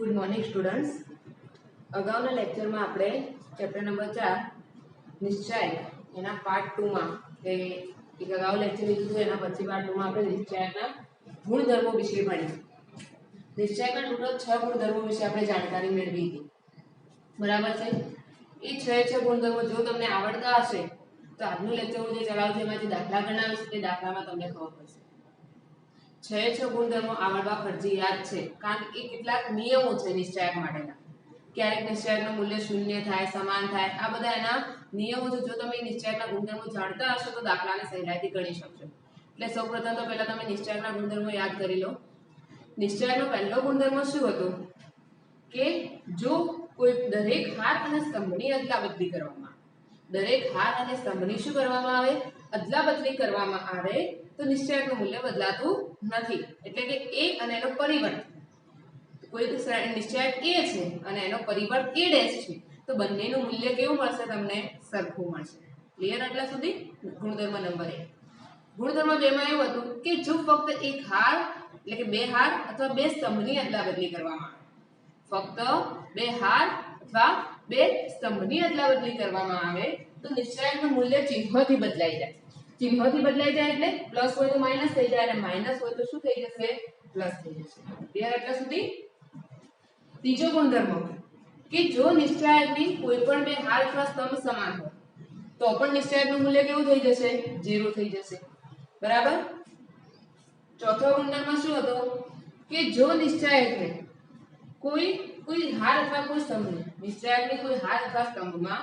Good morning students. અગાઉના લેક્ચરમાં આપણે ચેપ્ટર નંબર 4 નિશ્ચય એના પાર્ટ 2 માં એક અગાઉ લેક્ચર લીધું હતું, એના પછી પાર્ટ 2 માં આપણે નિશ્ચયના ગુણધર્મો વિશે ભણ્યા. નિશ્ચયના ટોટલ 6 ગુણધર્મો વિશે આપણે જાણકારી મેળવી હતી. બરાબર છે. એ 6 ગુણધર્મો જો તમને આવડતા હશે તો આજનું લેક્ચર હું જે ચલાવું છું એમાં જે દાખલા ગણાવીશ તે દાખલામાં તમને ખબર પડશે. 6 ગુણધર્મો આવડવા ફરજિયાત છે, કારણ કે કેટલાક નિયમો છે નિશ્ચયક માટેના. ક્યારેક નિશ્ચયકનું મૂલ્ય શૂન્ય થાય, સમાન થાય, આ બધા એના નિયમો છે. જો તમે નિશ્ચયકના ગુણધર્મો જાણતા હશો તો દાખલાને સહેલાઈથી ગણી શકશો. એટલે સૌપ્રથમ તો પહેલા તમે નિશ્ચયકના ગુણધર્મો યાદ કરી લો. નિશ્ચયકનો પહેલો ગુણધર્મ શું હતો કે જો કોઈ દરેક હાર અને સ્તંભની અદલાબદલી કરવામાં આવે, દરેક હાર અને સ્તંભની શું કરવામાં આવે, અદલાબદલી કરવામાં આવે તો નિશ્ચયકનું મૂલ્ય બદલાતું નથી. એટલે કે a અને એનો પરિબળ, કોઈ નિશ્ચયક a છે અને એનો પરિબળ a ડેશ છે તો બંનેનું મૂલ્ય કેવું મળશે, તમને સરખું મળશે. ક્લિયર? આટલા સુધી ગુણધર્મ નંબર 1. ગુણધર્મ 2 માં એવું હતું કે જો ફક્ત એક હાર એટલે કે બે હાર અથવા બે સ્તંભની અદલાબદલી કરવામાં આવે, ફક્ત બે હાર અથવા બે સ્તંભની અદલાબદલી કરવામાં આવે તો નિશ્ચયકનું મૂલ્ય ચિહ્નથી બદલાઈ જાય. ચિહ્નથી બદલાઈ જાય એટલે પ્લસ હોય તો માઈનસ થઈ જાય અને માઈનસ હોય તો શું થઈ જશે, પ્લસ થઈ જશે. ક્લિયર? આટલા સુધી. ત્રીજો ગુણધર્મ કે જો નિશ્ચયકની કોઈ પણ બે હાર અથવા સ્તંભ સમાન હોય તો પણ નિશ્ચયકનું મૂલ્ય કેવું થઈ જશે, 0 થઈ જશે. બરાબર. ચોથો ગુણધર્મ શું હતો કે જો નિશ્ચયકને કોઈ હાર અથવા કોઈ સ્તંભને, નિશ્ચયકની કોઈ હાર અથવા સ્તંભમાં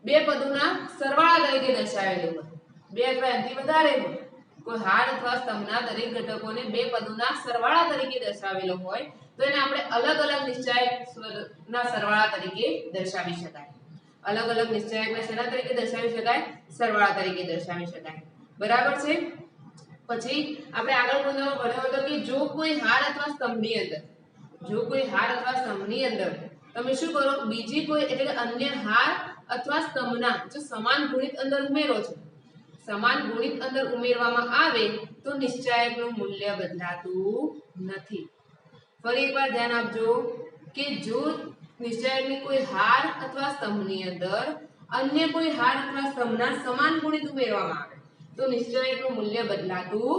બે પદોના સરવાળા તરીકે દર્શાવેલું હોય, બે અથવા એનાથી વધારે હોય, કોઈ હાર અથવા સ્તંભના દરેક ઘટકોને બે પદોના સરવાળા તરીકે દર્શાવેલો હોય તો એને આપણે અલગ અલગ નિશ્ચયકના સરવાળા તરીકે દર્શાવી શકાય. અલગ અલગ નિશ્ચયકને શેના તરીકે દર્શાવી શકાય, સરવાળા તરીકે દર્શાવી શકાય. બરાબર છે. પછી આપણે આગળ ગુણધર્મ ભણ્યો હતો કે જો કોઈ હાર અથવા સ્તંભની અંદર, જો કોઈ હાર અથવા સ્તંભની અંદર તમે શું કરો, બીજી કોઈ એટલે કે અન્ય હાર અથવા સ્તંભના જો સમાન ગુણિત અંદર ઉમેરો છો, સમાન ગુણિત અંદર ઉમેરવામાં આવે તો નિશ્ચયકનું મૂલ્ય બદલાતું નથી. ફરી એકવાર ધ્યાન આપજો કે જો નિશ્ચયકની કોઈ હાર અથવા સ્તંભની અંદર અન્ય કોઈ હાર અથવા સ્તંભના સમાન ગુણિત ઉમેરવામાં આવે તો નિશ્ચયકનું મૂલ્ય બદલાતું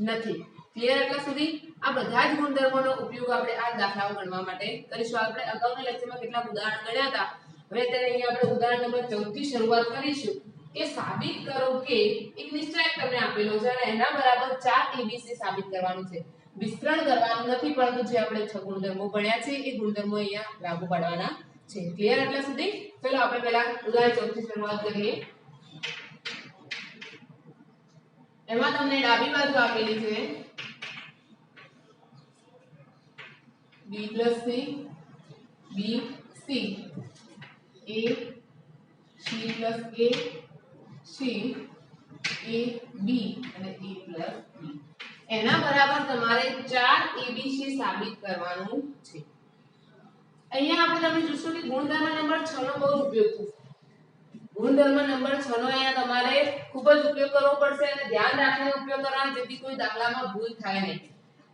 નથી. ક્લિયર? એટલા સુધી. આ બધા જ ગુણધર્મોનો ઉપયોગ આપણે આ દાખલાઓ ગણવા માટે કરીશું. આપણે અગાઉના લેક્ચરમાં કેટલાક ઉદાહરણ ગણ્યા હતા. હવે અત્યારે અહીંયા આપણે ઉદાહરણ નંબર 14 થી શરૂઆત કરીશું કે સાબિત કરો કે એક નિશ્ચયક તમને આપેલો છે અને એના બરાબર 4 abc સાબિત કરવાનું છે. વિસ્તરણ કરવાનું નથી, પરંતુ જે આપણે 6 ગુણધર્મો ભણ્યા છે એ ગુણધર્મો અહીંયા લાગુ પાડવાના છે. ક્લિયર? એટલા સુધી. ચલો આપણે પહેલા ઉદાહરણ 14 થી શરૂઆત કરીએ. એમાં તમને ડાબી બાજુ આપેલી છે b + c, b c, a c + a, c, a b અને a + b. એના બરાબર તમારે 4 abc સાબિત કરવાનું છે. અહીંયા આપણે તમે જોશો કે ગુણધર્મ નંબર 6 નો બહુ ઉપયોગ થશે. ગુણધર્મ નંબર 6 નો અહીંયા તમારે ખૂબ જ ઉપયોગ કરવો પડશે અને ધ્યાન રાખીને ઉપયોગ કરવાનો જેથી કોઈ દાખલામાં ભૂલ થાય નહીં.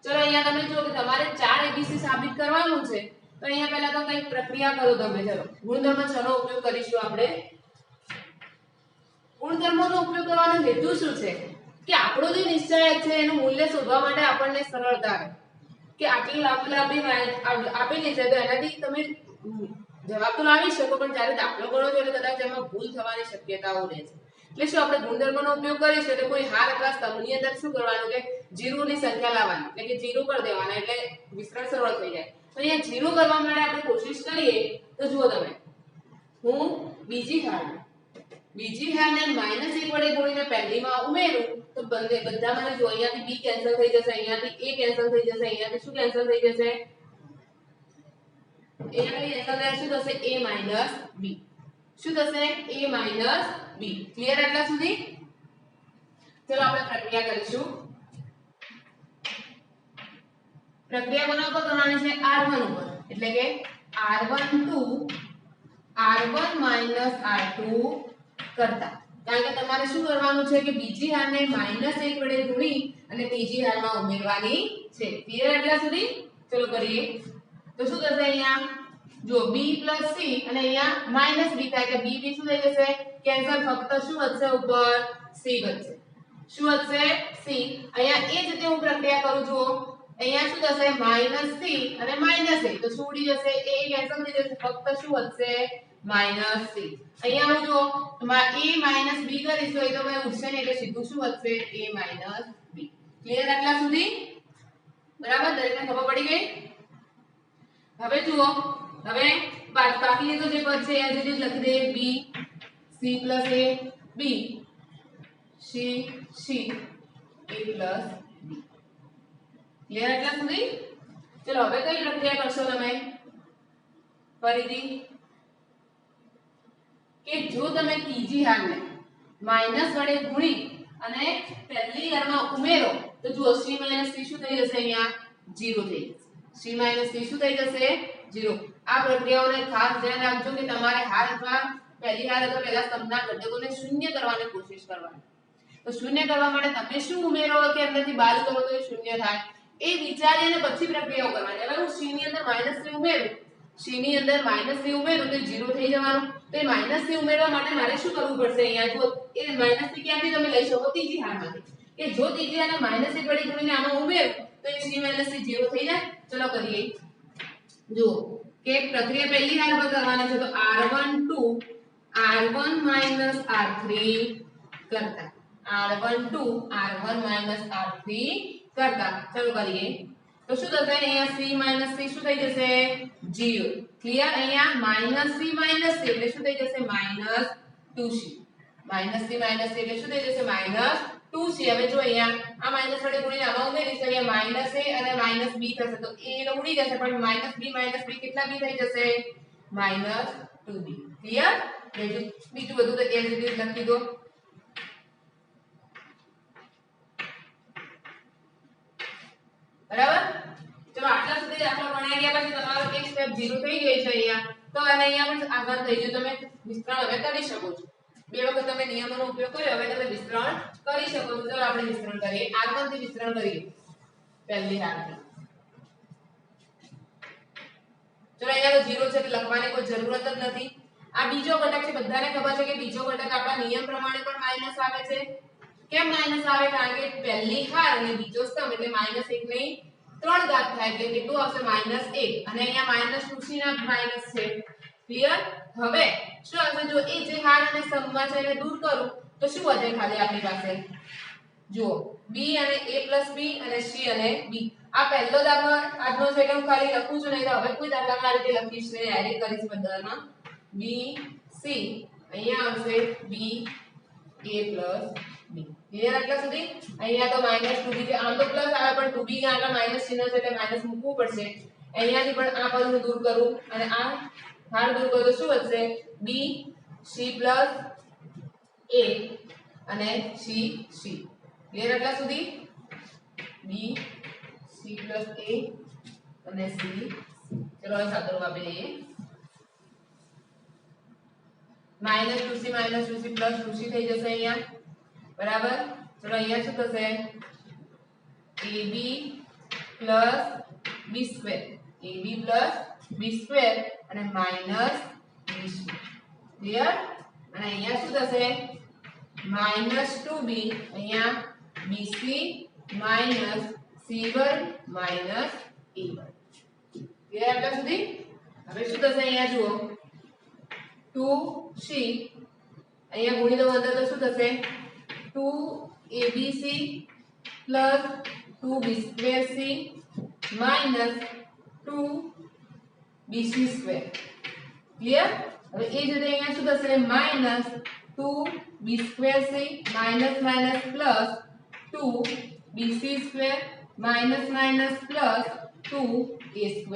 ચલો અહીંયા તમે જો કે તમારે 4 abc સાબિત કરવાનું છે તો અહીંયા પહેલા તો કંઈક પ્રક્રિયા કરો તમે. ચલો ગુણધર્મ 6 નો ઉપયોગ કરીશું આપણે. ગુણધર્મોનો ઉપયોગ કરવાનો હેતુ શું છે કે આપણો જે નિશ્ચયક છે એનું મૂલ્ય શોધવા માટે આપણને સરળતા રહે કે આટલી લાંબી આપેલી છે તો એનાથી તમે જવાબ તો લાવી શકો, પણ જ્યારે દાખલો ગણો છો એટલે કદાચ એમાં ભૂલ થવાની શક્યતાઓ રહે છે. એટલે શું આપણે ગુણધર્મનો ઉપયોગ કરીશું એટલે કોઈ હાર અથવા સ્તંભની અંદર શું કરવાનું કે 0 ની સંખ્યા લાવવાની, એટલે કે 0 કરી દેવાના એટલે વિસ્તરણ સરળ થઈ જાય. તો અહીંયા 0 કરવા માટે આપણે કોશિશ કરીએ તો જુઓ તમે, હું બીજી હારને -1 વડે ગુણીને પહેલીમાં ઉમેરું તો બધામાં જો અહીંયાથી b કેન્સલ થઈ જશે, અહીંયાથી a કેન્સલ થઈ જશે, અહીંયાથી શું કેન્સલ થઈ જશે, શું થશે, a - b. શું થશે, a - b. ક્લિયર? એટલા સુધી. ચલો આપણે પ્રક્રિયા કરીશું. પ્રક્રિયા કોના ઉપર કરવાની છે, r1 ઉપર. એટલે કે r12 r1 - r2 કરતા, કારણ કે તમારે શું કરવાનું છે કે બીજી હારને -1 વડે ગુણી અને ત્રીજી હારમાં ઉમેરવાની છે. ક્લિયર? એટલા સુધી. ચલો કરીએ. તો શું થશે અહીંયા જો b + c અને અહીંયા -b થાય કે b શું થઈ જશે કેન્સલ ફક્ત શું વધશે ઉપર c વધશે શું વધશે c અહીંયા એ જ રીતે હું પ્રક્રિયા કરું છું અહીંયા શું થશે -c અને -a તો શું ઉડી જશે a કેન્સલ થઈ જશે ફક્ત શું વધશે -c અહીંયા હું જો a -b કરીશ તો એ તો મને ઉડશે ને એટલે સીધું શું વધશે a - b ક્લિયર આટલા સુધી બરાબર દરેકને ખબર પડી ગઈ હવે જુઓ હવે બાકીની તો જે પદ છે એ જ લખી દે b c + a b c c a + b clear આટલા સુધી ચલો હવે કઈ પ્રક્રિયા કરશો તમે ફરીથી કે જો તમે ત્રીજી હારને માઈનસ વડે ગુણી અને પહેલી હારમાં ઉમેરો તો જુઓ c - c શું થઈ જશે અહીંયા 0 થઈ જશે c - c શું થઈ જશે 0 આ પ્રક્રિયાઓને ખાસ ધ્યાન રાખજો કે તમારે હાર અથવા પહેલી હાર અથવા પહેલા સ્તંભના ઘટકોને શૂન્ય કરવાની કોશિશ કરવાની તો શૂન્ય કરવા માટે તમે શું ઉમેરો કે અંદરથી બાદ કરો તો એ શૂન્ય થાય એ વિચારીને પછી પ્રક્રિયાઓ કરવાની હવે હું c ની અંદર -c ઉમેરું c ની અંદર -c ઉમેરું તો 0 થઈ જવાનું તો એ -c ઉમેરવા માટે મારે શું કરવું પડશે અહીંયા જો એ -c ક્યાંથી તમે લઈ શકો ત્રીજી હારમાંથી કે જો ત્રીજી હારને -1 વડે ગુણીને આમાં ઉમેરું તો એ c - c 0 થઈ જાય ચલો કરીએ જો કે પ્રક્રિયા પહેલી હાર પર કરવાની છે તો r12 r1 - r3 કરતા r12 r1 - r3 કરતા ચલો કરીએ તો શું થશે અહીંયા c - c શું થઈ જશે 0 ક્લિયર અહીંયા -c - c એટલે શું થઈ જશે -2c -c - c એટલે શું થઈ જશે -2c હવે જો અહીંયા આ માઈનસ વડે ગુણીને આમાં ઉમેરીશ તો અહીંયા -a અને -b થશે તો a તો ઉડી જશે પણ -b કેટલા b થઈ જશે -2b ક્લિયર બીજું બધું તો એ જ રીતે લખી દો બરાબર ચલો આટલા સુધી દાખલો ગણાઈ ગયા પછી તમારો એક સ્ટેપ 0 થઈ ગઈ છે અહીંયા તો અને અહીંયા પણ આગળ થઈ ગયું તમે વિસ્તરણ હવે કરી શકો છો બે વખત તમે નિયમોનો ઉપયોગ કર્યો હવે તમે વિસ્તરણ કરી શકો છો ચલો આપણે વિસ્તરણ કરીએ r1 થી વિસ્તરણ કરીએ પહેલી હારથી ચલો અહીંયા તો 0 છે એટલે લખવાની કોઈ જરૂરત જ નથી આ બીજો ઘટક છે બધાને ખબર છે કે બીજો ઘટક આપણા નિયમ પ્રમાણે પણ માઈનસ આવે છે કેમ માઈનસ આવે કારણ કે પહેલી હાર અને બીજો સ્તંભ એટલે -1 ની 3 ઘાત થાય એટલે કેટલું આવશે -1 અને અહીંયા -2c ના માઈનસ છે ક્લિયર હવે શું આવશે જો એ જે હાર અને સ્તંભમાં છે એને દૂર કરું તો શું વધે ખાલી આપણી પાસે જુઓ b અને a + b અને c અને b આ પહેલો દાખલો આજનો છે કે હું ખાલી લખું છું નહીં તો હવે કોઈ દાખલામાં આ રીતે લખીશ ને ડાયરેક્ટ કરીશ બધામાં b c અહીંયા આવશે b a + b ક્લિયર આટલા સુધી અહીંયા તો -2b છે આમ તો પ્લસ આવે પણ 2b કે આગળ માઈનસ ચિહ્ન છે એટલે માઈનસ મૂકવું પડશે અહીંયાથી પણ આ પદ હું દૂર કરું અને આ હાર દૂર કરું તો શું વધશે b c + a અને c c ક્લિયર આટલા સુધી b c + a અને c ચલો હવે સાદું રૂપ આપી દઈએ -2c - 2c + 2c થઈ જશે અહીંયા બરાબર ચલો અહીંયા શું થશે ab + b² અને -bc ક્લિયર અને અહીંયા શું થશે -2b અહીંયા bc - c² - a² ક્લિયર આટલા સુધી હવે શું થશે અહીંયા જુઓ 2c અહીંયા ગુણી દો અંદર તો શું થશે 2abc + 2b²c - 2bc² ક્લિયર હવે એ જ રીતે અહીંયા શું થશે -2b²c + 2bc² - 2a²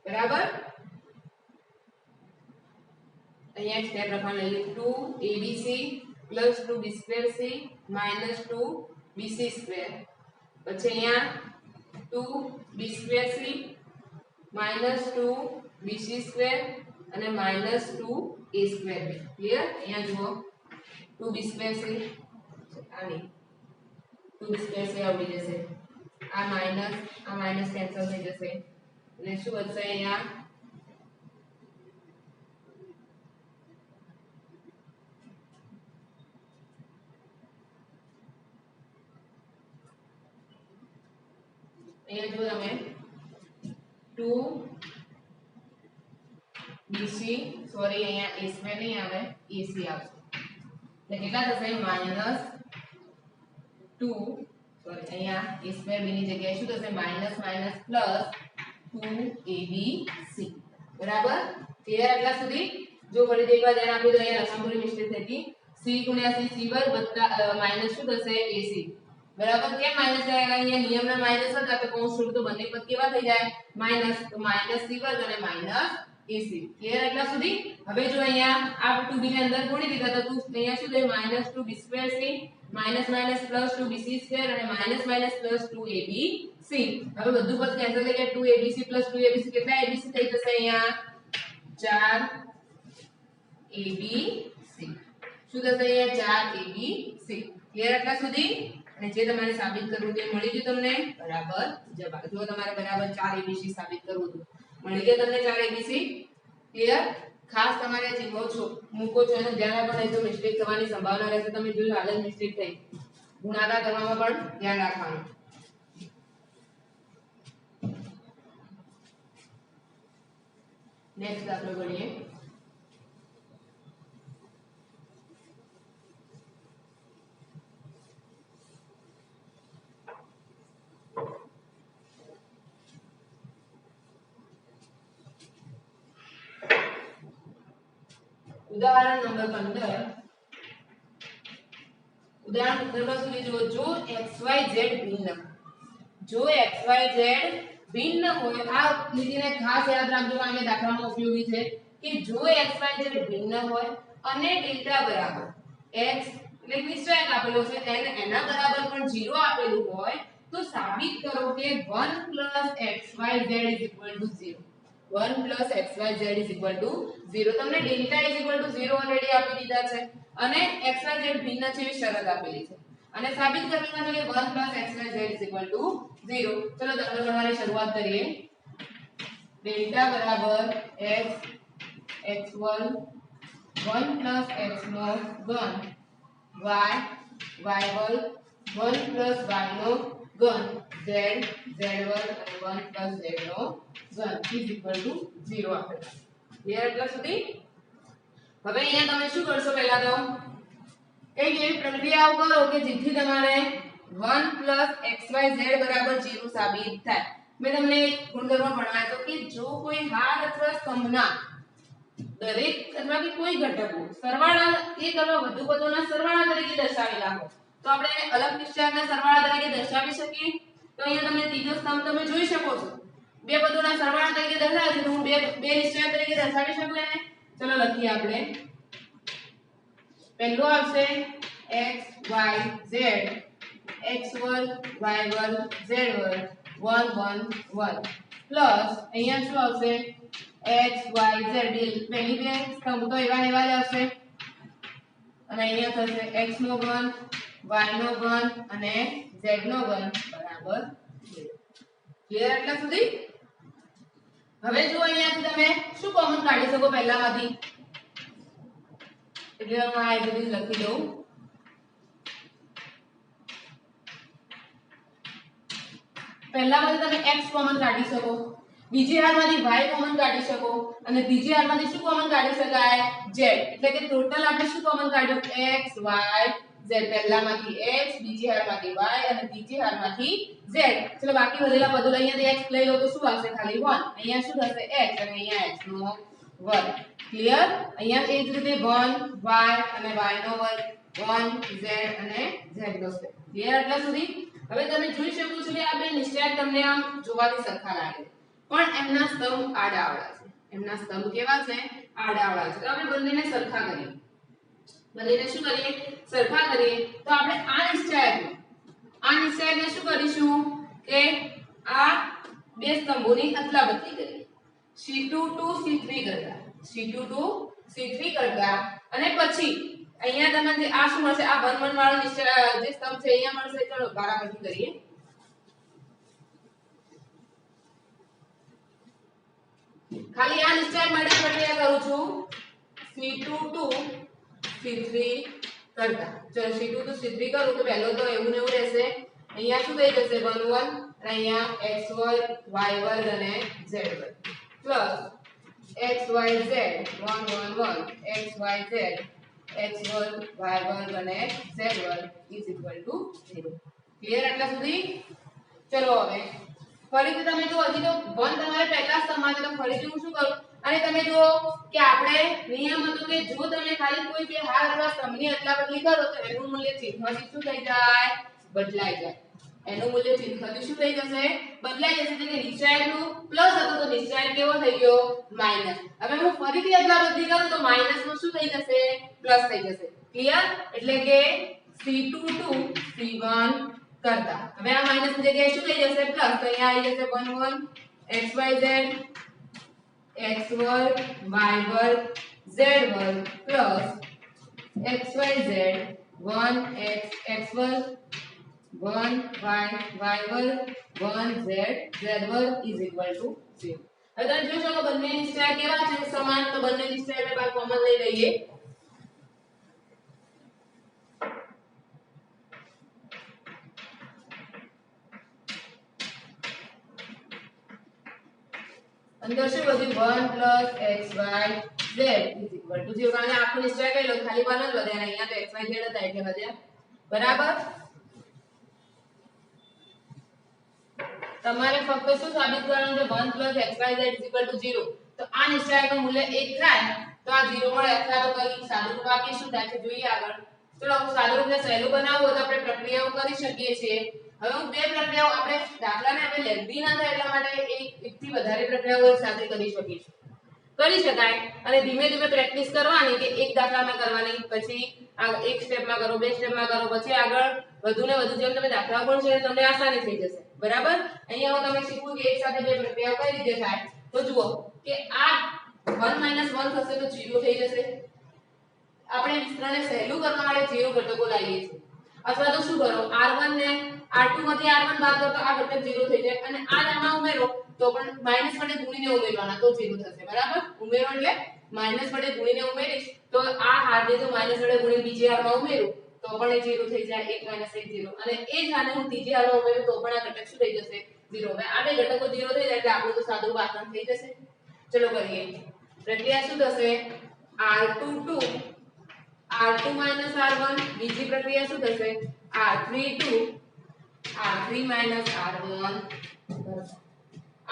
બરાબર અહીંયા એક સ્ટેપ લખવાનું લઈએ 2abc + 2b²c - 2bc² પછી અહીંયા 2b²c - 2bc² અને -2a² ક્લિયર અહીંયા જુઓ 2b²c આની 2b²c આવડી જશે આ માઈનસ કેન્સલ થઈ જશે અને શું વધશે અહીંયા અહીંયા જો તમે 2bc સોરી અહીંયા a સ્ક્વેર નહીં આવે ac આવશે એટલે કેટલા થશે -2 સોરી અહીંયા a સ્ક્વેર b ની જગ્યાએ શું થશે માઈનસ માઈનસ પ્લસ 2abc બરાબર ક્લિયર એટલા સુધી જો ફરીથી એકવાર ધ્યાન આપી દો અહીંયા લખાણમાં મિસ્ટેક થઈ હતી c ગુણ્યા c c વર્ગ વત્તા માઈનસ શું થશે ac બરાબર કેમ માઈનસ આયા અહીંયા નિયમના માઈનસ હતા તો કૌંસ છોડ તો બંને પદ કેવા થઈ જાય માઈનસ તો માઈનસ c વર્ગ અને માઈનસ ac ક્લિયર એટલા સુધી હવે જો અહીંયા આ 2b ને અંદર જોડી દીધા તો અહીંયા શું થાય -2b2c minus minus plus 2bc2 અને માઈનસ માઈનસ પ્લસ 2abc હવે બધું પદ કેન્સલ થઈ ગયા 2abc 2abc કેટલા abc થઈ જશે અહીંયા 4abc શું થશે અહીંયા 4abc ક્લિયર એટલા સુધી અને જે તમારે સાબિત કરવું તે મળી ગયું તમને બરાબર જવાબ જો તમારે બરાબર 4 abc સાબિત કરવું તો મળી ગયું તમને 4 abc ક્લિયર ખાસ તમારે જે મૂકો છો એનું ધ્યાન રાખો નહીં તો મિસ્ટેક થવાની સંભાવના રહેશે તમે જોયું હાલ જ મિસ્ટેક થઈ ગુણાકાર કરવામાં પણ ધ્યાન રાખવાનું નેક્સ્ટ આપણે ભણીએ ઉદાહરણ નંબર 15 ઉદાહરણ 15 સુધી જો xyz ભિન્ન હોય આ લીટીને ખાસ યાદ રાખજો કારણ કે દાખલામાં ઉપયોગી છે કે જો xyz ભિન્ન હોય અને ડેલ્ટા બરાબર x એટલે નિશ્ચયક આપેલો છે અને એના બરાબર પણ 0 આપેલું હોય તો સાબિત કરો કે 1 xyz 0 1 xyz 0 તમને ડેલ્ટા 0 ઓલરેડી આપી દીધા છે અને xyz ભિન્ન છે એવી શરત આપેલી છે અને સાબિત કરવાનું છે કે 1 xyz 0 ચલો દાખલા ગણવાની શરૂઆત કરીએ ડેલ્ટા બરાબર x x1 1 x નો ઘન y y1 1 y નો ઘન z z1 અને 1 z નો ઘન is equal to 0 આપેલા ક્લિયર એટલા સુધી હવે અહીંયા તમે શું કરશો પહેલા તો એક એવી પ્રક્રિયા કરો કે જેથી તમારે 1 xyz બરાબર 0 સાબિત થાય મેં તમને ગુણધર્મ ભણાવ્યો તો કે જો કોઈ હાર અથવા સ્તંભના દરેક અથવા કે કોઈ ઘટકો સરવાળા એક અથવા વધુ પદોના સરવાળા તરીકે દર્શાવેલા હોય તો આપણે એને અલગ નિશ્ચયકના સરવાળા તરીકે દર્શાવી શકીએ તો અહીંયા તમને ત્રીજો સ્તંભ તમે જોઈ શકો છો બે પદોના સરવાળા તરીકે દર્શાવે છે તો હું બે નિશ્ચયક તરીકે દર્શાવી શકું એને ચલો લખીએ આપણે પહેલો આવશે x y z x વર્ગ y વર્ગ z વર્ગ 1 1 1 પ્લસ અહીંયા શું આવશે x y z પહેલી બે સ્તંભ તો એવા ને એવા જ આવશે અને અહીંયા થશે x નો ઘન y નો ઘન અને z નો ઘન બરાબર 0 ક્લિયર એટલા સુધી હવે જો અહીંયાથી તમે શું કોમન કાઢી શકો પહેલામાંથી એટલે હું આ બધું લખી દઉં પહેલામાંથી તમે x કોમન કાઢી શકો બીજી હારમાંથી y કોમન કાઢી શકો અને ત્રીજી હારમાંથી શું કોમન કાઢી શકાય z એટલે કે ટોટલ આપણે શું કોમન કાઢ્યું x y z પહેલામાંથી x બીજી હારમાંથી y અને ત્રીજી હારમાંથી z ચલો બાકી વધેલા પદો અહીંયાથી x લઈ લો તો શું આવશે ખાલી 1 અહીંયા શું થશે x અને અહીંયા x નો વર્ગ ક્લિયર અહીંયા એ જ રીતે 1 y અને y નો વર્ગ 1 z અને z નો વર્ગ ક્લિયર એટલા સુધી હવે તમે જોઈ શકો છો કે આ બે નિશ્ચયક તમને આમ જોવાથી સરખા લાગે પણ એમના સ્તંભ આડાઅવળા છે એમના સ્તંભ કેવા છે આડાઅવળા છે તો આપણે બંનેને સરખા કરીએ બંનેને શું કરીએ સરખા કરીએ તો આપણે આ નિશ્ચયકને શું કરીશું કે આ બે સ્તંભોની અદલાબદલી કરીએ C2 to C3 કરતા C2 to C3 કરતા અને પછી અહીંયા તમને આ શું મળશે આ 1 1 વાળો નિશ્ચય જે સ્તંભ છે અહીંયા મળશે ચલો બારામતી કરીએ ખાલી આ નિશ્ચય માટે પ્રક્રિયા કરું છું C2 to C3 કરતા. ચલો C2 to C3 કરું તો પહેલો તો એવું ને એવું રહેશે. અહીંયા શું થઈ જશે 1 1 અને અહીંયા x વર્ગ y વર્ગ અને z વર્ગ plus x y z 1 1 1 x y z x વર્ગ y વર્ગ અને z વર્ગ ઇઝ ઇક્વલ ટુ 0. ક્લિયર આટલા સુધી? ચલો હવે ફરીથી તમે જો હજી તો 1 તમારે પહેલા જ સમાજ તો ફરીથી હું શું કરું અને તમે જુઓ કે આપણે નિયમ હતો કે જો તમે ખાલી કોઈ બે હાર અથવા સ્તંભની અદલા બદલી કરો તો એનું મૂલ્ય ચિહ્નથી શું થઈ જાય? બદલાઈ જાય. એનું મૂલ્ય ચિહ્નથી શું થઈ જશે? બદલાઈ જશે. એટલે કે નિશ્ચયકનું પ્લસ હતો તો નિશ્ચયક કેવો થઈ ગયો? માઈનસ. હવે હું ફરીથી અદલા બદલી કરું તો માઈનસ નું શું થઈ જશે? પ્લસ થઈ જશે. ક્લિયર? એટલે કે C2 to C1 કરતા હવે આ માઈનસ ની જગ્યાએ શું થઈ જશે? પ્લસ. તો અહીંયા આવી જશે 1 1 xyz x વર્ગ y વર્ગ z વર્ગ પ્લસ xyz 1x x વર્ગ 1y y વર્ગ 1z z વર્ગ ઇઝ ઇક્વલ ટુ 0. હવે તમે જોશો કે બંને નિશ્ચય કેવા છે? સમાન. તો બંને નિશ્ચય આપણે બાર કોમન લઈ લઈએ. અંદર શું વધ્યું 1 xy z is equal to 0. કારણ કે આખો નિશ્ચય કઈ લો ખાલી 1 જ વધે અને અહીંયા તો xy z હતા એટલે વધ્યા. બરાબર? તમારે ફક્ત શું સાબિત કરવાનું છે? 1 xy z is equal to 0. તો આ નિશ્ચયકનું મૂલ્ય 1 થાય તો આ 0 મળે અથવા તો કઈ સાદુરૂપ આપીએ શું થાય છે જોઈએ આગળ. ચલો સાદુરૂપને સહેલું બનાવવું હોય તો આપણે પ્રક્રિયાઓ કરી શકીએ છીએ. હવે હું બે પ્રક્રિયાઓ આપણે દાખલાને આપણે લેન્ધી ના થાય એટલા માટે એકથી વધારે પ્રક્રિયાઓ સાથે કરી શકીશું. કરી શકાય અને ધીમે ધીમે પ્રેક્ટિસ કરવાની કે એક દાખલામાં કરવાની પછી એક સ્ટેપમાં કરો બે સ્ટેપમાં કરો પછી આગળ વધુ ને વધુ જેમ તમે દાખલાઓ ભણશો એટલે તમને આસાની થઈ જશે. બરાબર? અહીંયા હું તમે શીખવું કે એક સાથે બે પ્રક્રિયાઓ કઈ રીતે થાય. તો જુઓ કે આ 1 1 થશે તો 0 થઈ જશે. આપણે વિસ્તરણને સહેલું કરવા માટે 0 ઘટકો લાવીએ છીએ. અથવા તો શું કરો r1 ને r2 માંથી r1 બાદ કરો તો આ ઘટક 0 થઈ જાય અને આ આમાં ઉમેરો તો પણ માઈનસ વડે ગુણીને ઉમેરવાના તો 0 થશે. બરાબર? ઉમેરો એટલે માઈનસ વડે ગુણીને ઉમેરીશ તો આ હારને જો માઈનસ વડે ગુણીને બીજી હારમાં ઉમેરું તો પણ એ 0 થઈ જાય. 1 1 0 અને એ જ હારને હું ત્રીજી હારમાં ઉમેરું તો પણ આ ઘટક શું થઈ જશે? 0. હવે આ બે ઘટકો 0 થઈ જાય એટલે આપણું તો સાદુરૂપ આસાન થઈ જશે. ચલો કરીએ. પ્રક્રિયા શું થશે? r2 to r2 r1. બીજી પ્રક્રિયા શું થશે? r3 to r3 r1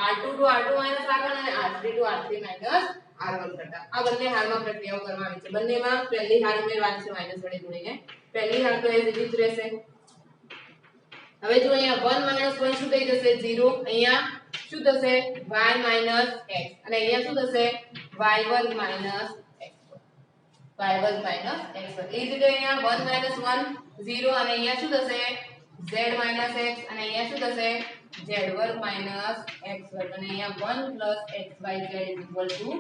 r2 to r2 r1 અને r3 to r3 r1 કરતા આ બંને હારમાં પ્રક્રિયાઓ કરવાની છે. બંનેમાં પહેલી હાર ઉમેરવાની છે માઈનસ વડે ગુણીને. પહેલી હાર તો એ જ રહેશે. હવે જો અહીંયા 1 1 શું થઈ જશે? 0. અહીંયા શું થશે? y x અને અહીંયા શું થશે? y વર્ગ x y વર્ગ x. એ જ રીતે અહીંયા 1 1 0 અને અહીંયા શું થશે? z x અને અહીંયા શું થશે? z વર્ગ x વર્ગ અને અહીંયા 1 xyz 0.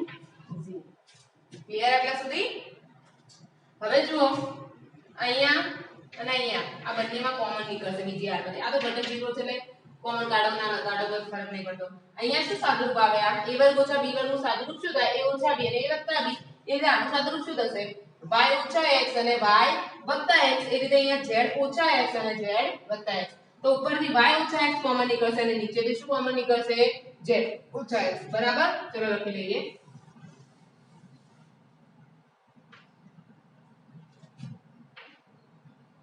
ક્લિયર આટલા સુધી? હવે જુઓ અહીંયા અને અહીંયા આ બંનેમાં કોમન નીકળશે બીજી હારમાંથી. આ તો ઘટક 0 છે એટલે કોમન કાઢો ના કાઢો કોઈ ફરક નહીં પડતો. અહીંયા શું સાદુરૂપ આવે? આ a વર્ગ ઓછા b વર્ગ નું સાદુરૂપ શું થાય? a ઓછા b અને a વત્તા b. એટલે આનું સાદુરૂપ શું થશે? y ઓછા x અને y વત્તા x. એ રીતે અહીંયા z ઓછા x અને z વત્તા x. તો ઉપરથી y ઓછા x કોમન નીકળશે અને નીચેથી શું કોમન નીકળશે? z ઓછા x. બરાબર? ચલો લખી લઈએ.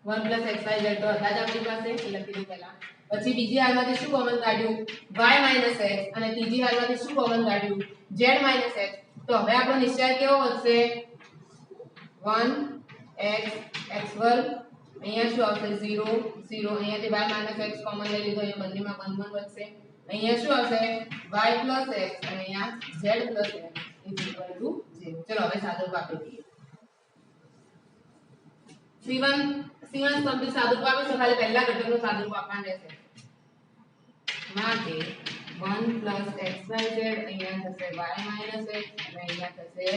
One plus X Y Z तो હતા જ આપણી પાસે લખી દઉં પહેલા. પછી બીજી હાલમાંથી શું કોમન કાઢ્યું? y માઈનસ x અને ત્રીજી હાલમાંથી શું કોમન કાઢ્યું? z minus x. તો હવે આપણો નિશ્ચય કેવો વધશે? 1 x વર્ગ અહીંયા શું આવશે? 0 0 અહીંયાથી y માઈનસ x કોમન લઈ લીધો અહીંયા બંનેમાં 1 1 વધશે. અહીંયા શું આવશે? y પ્લસ x અને અહીંયા z plus x is equal to 0. ચલો હવે સાદુરૂપ આપી દઈએ. C1 સ્તંભથી સાદુરૂપ આપીશું. ખાલી પહેલા ઘટકનું સાદુરૂપ આપવાનું રહેશે. માટે 1 xyz અહીંયા થશે y માઈનસ x અને અહીંયા થશે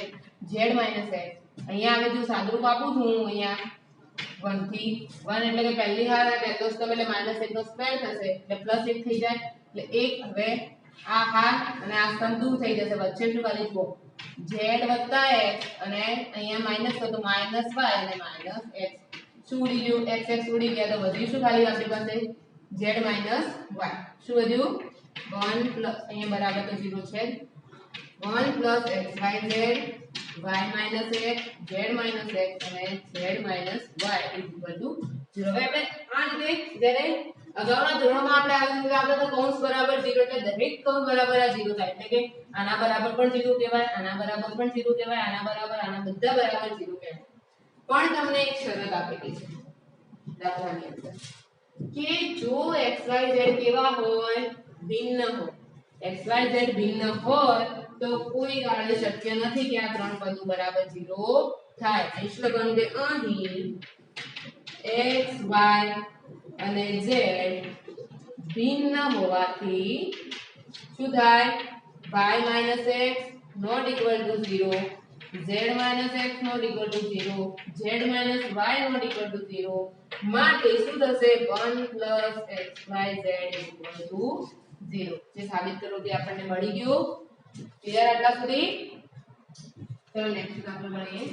z માઈનસ x. અહીંયા હવે જો સાદુરૂપ આપું છું હું અહીંયા 1 થી 1 એટલે કે પહેલી હાર પહેલો સ્તંભ એટલે માઈનસ 1 નો સ્ક્વેર થશે એટલે પ્લસ 1 થઈ જાય એટલે 1 હવે આ હાર અને આ સ્તંભ દૂર થઈ જશે, વચ્ચે શું ખાલી જુઓ z વત્તા x અને અહીંયા માઈનસ તો માઈનસ y અને માઈનસ x. શું ઉડી ગયું? x x ઉડી ગયા તો વધ્યું શું ખાલી આપણી પાસે z માઈનસ y. શું વધ્યું? 1 પ્લસ અહીંયા બરાબર તો 0 છે 1 plus xyz y minus x z minus x અને z minus y equal to 0. હવે આપણે આ રીતે જ્યારે અગાઉના ધોરણમાં આપણે આવ્યું તો કૌંસ બરાબર 0 એટલે દરેક કૌંસ બરાબર આ 0 થાય એટલે કે આના બરાબર પણ 0 કહેવાય, આના બરાબર પણ 0 કહેવાય, આના બરાબર આના બધા બરાબર 0 કહેવાય. પણ તમને એક શરત આપેલી છે દાખલાની અંદર કે જો xyz કેવા હોય? ભિન્ન હોય. xyz ભિન્ન હોય તો કોઈ ગાળે શક્ય નથી કે આ ત્રણ પદો બરાબર 0 થાય. અહીં શું લખવાનું કે અહીં x y અને z ભિન્ન હોવાથી શું થાય? y - x not equal to 0, z - x not equal to 0, z - y not equal to 0. માટે શું થશે? 1 xyz equal to 0. જે સાબિત કરવું તે આપણને મળી ગયું. ક્લિયર આટલા સુધી? ચલો નેક્સ્ટ આપણે ભણીએ.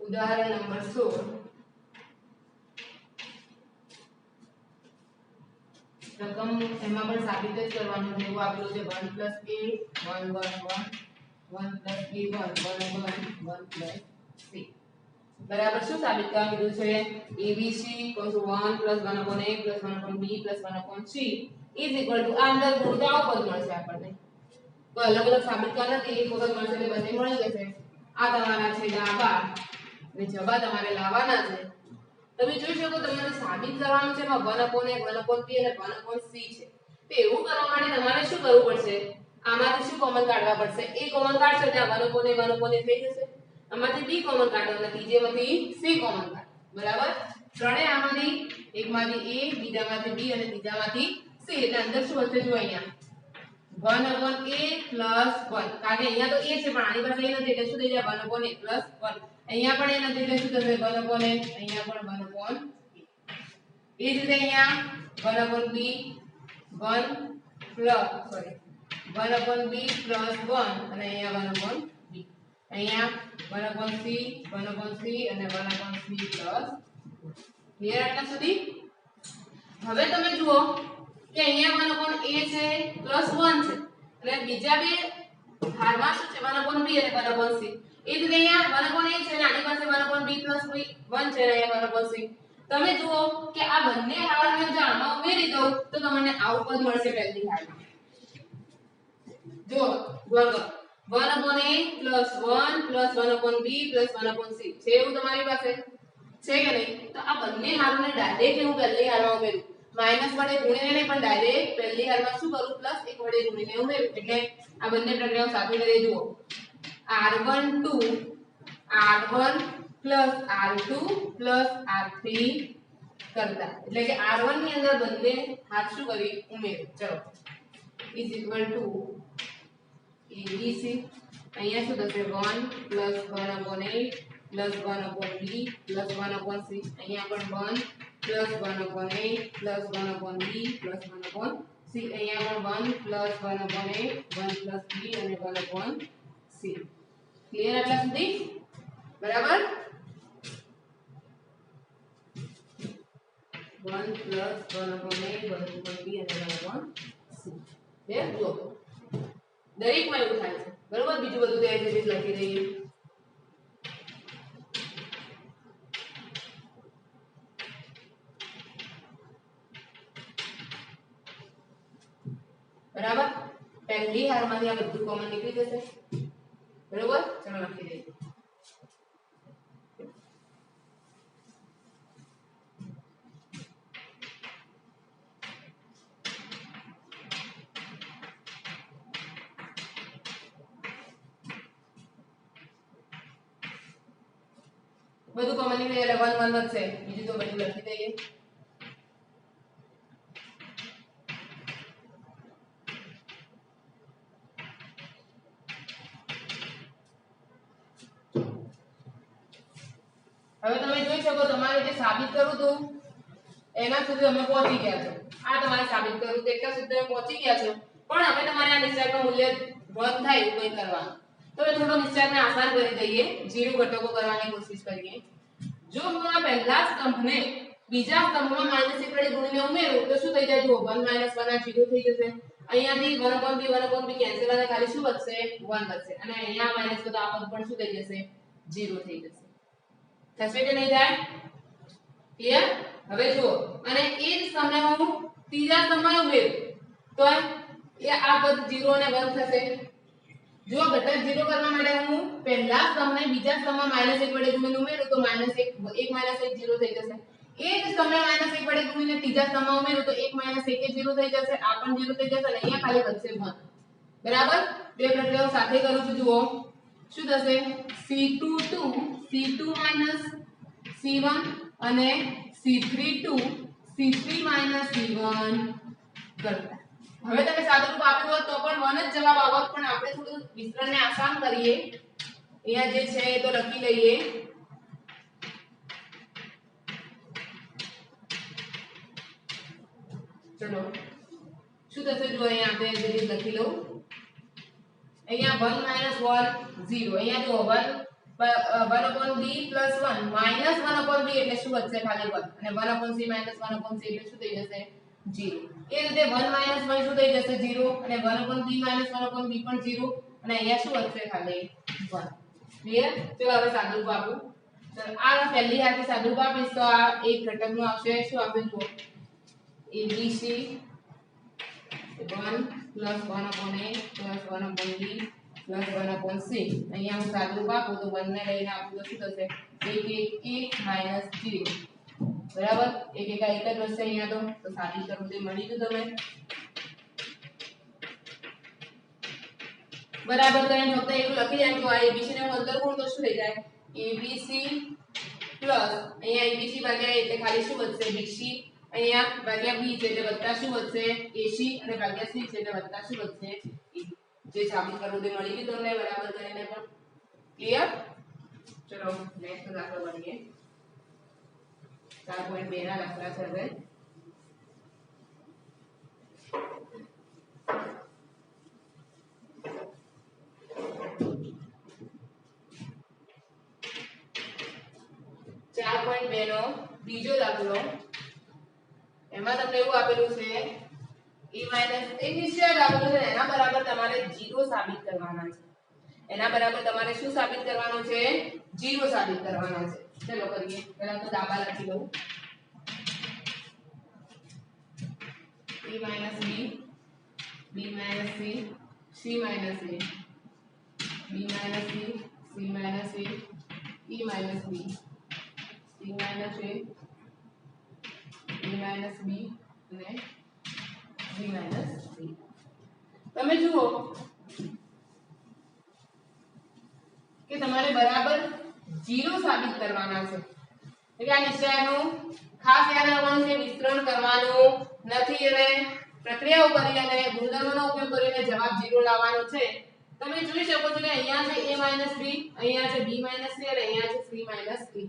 ઉદાહરણ નંબર 16. રકમ એમાં પણ સાબિત જ કરવાનું છે. એવું આપેલું છે 1 + a 1 1 1 1 + b 1 1 1 1 + c. બરાબર શું સાબિત કરવાનું કીધું છે? abc = 1 + 1/a + 1/b + 1/c is equal to આ અંદર ગુણતા પદ મળશે આપણને. તો અલગ અલગ સાબિત કરવાના તે એક વખત મળશે એટલે બંને મળી જશે. આ તમારા છે ડાબા અને જવાબ તમારે લાવવાના છે. તમે જોઈ શકો તમારે સાબિત કરવાનું છે એમાં 1/a 1/b અને 1/c છે. તો એવું કરવા માટે તમારે શું કરવું પડશે? આમાંથી શું કોમન કાઢવા પડશે? a કોમન કાઢશો એટલે 1/a થઈ જશે. આમાંથી b કોમન કાઢવાના, ત્રીજેમાંથી c કોમન કાઢ. બરાબર? ત્રણેય આમાંથી એકમાંથી a, બીજામાંથી b અને ત્રીજામાંથી c. એટલે અંદર શું હશે? જો અહીંયા 1/a + 1. કારણ કે અહીંયા તો a છે પણ આની પાસે a નથી એટલે શું થઈ જાય? 1/a + 1. અહીંયા પણ એ નથી એટલે શું થશે? 1/a. અહીંયા પણ 1/a. એ જ રીતે અહીંયા 1/b 1/b + 1 અને અહીંયા 1/b. અહીંયા 1/c 1/c અને 1/c + ક્લિયર આટલા સુધી? હવે તમે જુઓ કે અહીંયા 1/a છે +1 છે અને બીજા બે હારમાં શું છે? 1/b અને 1/c. એ જ રીતે અહીંયા 1/a છે અને આની પાસે 1/b + 1 છે અને અહીંયા 1/c. તમે જુઓ કે આ બંને હારને જો આમાં ઉમેરી દઉં તો તમને આવું પદ મળશે પહેલી હારમાં. જો વર્ગ 1/a + 1 + 1/b + 1/c છે એવું તમારી પાસે છે કે નહીં? તો આ બંને હારને ડાયરેક્ટ હું પહેલી હારમાં ઉમેરું. માઈનસ વડે ગુણીને નહીં પણ ડાયરેક્ટ પહેલી હારમાં શું કરું? પ્લસ એક વડે ગુણીને ઉમેરું. એટલે આ બંને પ્રક્રિયાઓ સાથે કરી જુઓ. r12 r1 + r2 + r3 કરતા એટલે કે r1 ની અંદર બંને હાથ શું કરી? ઉમેરું. ચલો ઇઝ ઇક્વલ ટુ abc. અહીંયા શું થશે? 1 + 1/a + 1/b + 1/c. અહીંયા પણ 1 + 1/a + 1/b + 1/c. અહીંયા પણ 1 + 1/a 1 + b અને 1/c. ક્લિયર આટલા સુધી? બરાબર? 1 + 1/a 1/b અને 1/c. બે જુઓ દરેકમાં એવું થાય છે. બરોબર? બીજું બધું તો એજ રીતે લખી દઈએ. બરાબર? પહેલી હારમાંથી આ બધું કોમન નીકળી જશે. બરોબર? ચલો લખી દઈએ. બધું કોમન નીકળી એટલે 1 1 વધશે. બીજું તો બધું લખી દઈએ. હવે તમે જોઈ શકો તમારે જે સાબિત કરવું હતું એના સુધી અમે પહોંચી ગયા છો. આ તમારે સાબિત કરવું તો એટલા સુધી તમે પહોંચી ગયા છો. પણ હવે તમારે આ નિશ્ચયકનું મૂલ્ય બંધ થાય એવું કંઈ કરવાનું. તો એ થોડો નિશ્ચયકને આસાન કરી દઈએ. 0 ઘટકો કરવાની કોશિશ કરીએ. જો હું આ પહેલા સ્તંભને બીજા સ્તંભમાં -1 વડે ગુણીને ઉમેરું તો શું થઈ જાય? જો 1 - 1 આ 0 થઈ જશે. અહીંયાથી 1/b કેન્સલ અને ખાલી શું વધશે? 1 વધશે. અને અહીંયા માઈનસ તો આ પદ પણ શું થઈ જશે? 0 થઈ જશે. થશે કે નહીં થાય? ક્લિયર? હવે જુઓ, અને એ જ સ્તંભને હું ત્રીજા સ્તંભમાં ઉમેરું તો એ આ પદ 0 અને 1 થશે. જો ઘટક 0 કરવા માટે હું પહેલા સ્તંભને બીજા સ્તંભમાં -1 વડે ગુણીને ઉમેરું તો -1 0 થઈ જશે. એ જ સ્તંભને -1 વડે ગુણીને ત્રીજા સ્તંભમાં ઉમેરું તો 1 - 1 એ 0 થઈ જશે. આ પણ 0 થઈ જશે અને અહીંયા ખાલી વધશે 1. બરાબર? બે પ્રક્રિયાઓ સાથે કરું છું. જુઓ શું થશે? C2 C1 અને C3 C1 કરતા. હવે તમે સાદુરૂપ આપ્યું હોત તો પણ 1 જ જવાબ આવત, પણ આપણે થોડું વિસ્તરણને આસાન કરીએ. અહીંયા જે છે એ તો લખી લઈએ. ચલો શું થશે? જો અહીંયા આપણે જે રીતે લખી લઉં. અહીંયા 1 - 1 0. અહીંયા જો 1/b + 1 -1/b એટલે શું વધશે? ખાલી 1. અને 1/c - 1/c એટલે શું થઈ જશે? 0. એ રીતે 1 - 1 શું થઈ જશે? 0. અને 1/b - 1/b પણ 0. અને અહીંયા શું વધશે? ખાલી 1. ક્લિયર? ચલો હવે સાદુરૂપ આપું. ચલો આ પહેલી હાથે સાદુરૂપ આપીશ તો આ એક ઘટકનું આવશે. શું આવશે? જુઓ abc 1 + 1/a + 1/b + 1/c. અહીંયા હું સાદુરૂપ આપું તો 1 ને લઈને આપું તો શું થશે? 1 - 0. બરાબર? 1 1 જ વધશે અહીંયા તો સાબિત કરવું તે મળી ગયું તમે. બરાબર કરીને ફક્ત એટલું લખી જાય તો આ abc ને હું અંદર ગુણ તો શું થઈ જાય? abc પ્લસ અહીંયા abc ભાગ્યા એટલે ખાલી શું વધશે? bc. અહીંયા ભાગ્યા b છે એટલે વત્તા શું વધશે? ac. અને ભાગ્યા c છે એટલે વત્તા શું વધશે? e. જે સાબિત કરવું તે મળી ગયું તમને બરાબર કરીને પણ. ક્લિયર? ચલો નેક્સ્ટ દાખલો કરીએ. 4.2 ના દાખલા છે હવે. નો બીજો દાખલો. એમાં તમને એવું આપેલું છે e - એક નિશ્ચય આપેલું છે એના બરાબર તમારે 0 સાબિત કરવાના છે. એના બરાબર તમારે શું સાબિત કરવાનું છે? 0 સાબિત કરવાના છે. ચલો કરીએ. પહેલા તો દાખલા લખી લઉં. e - b b - c c - a b - c c - a e - b c - a c - b અને b - c. તમે જુઓ કે તમારે બરાબર 0 સાબિત કરવાના છે. એટલે આ નિશ્ચયનું ખાસ યાદ રાખવાનું છે. વિસ્તરણ કરવાનું નથી. એટલે પ્રક્રિયાઓ કરી અને ગુણધર્મોનો ઉપયોગ કરીને જવાબ 0 લાવવાનો છે. તમે જોઈ શકો છો કે અહીંયા છે a - b, અહીંયા છે b - c અને અહીંયા છે c - e.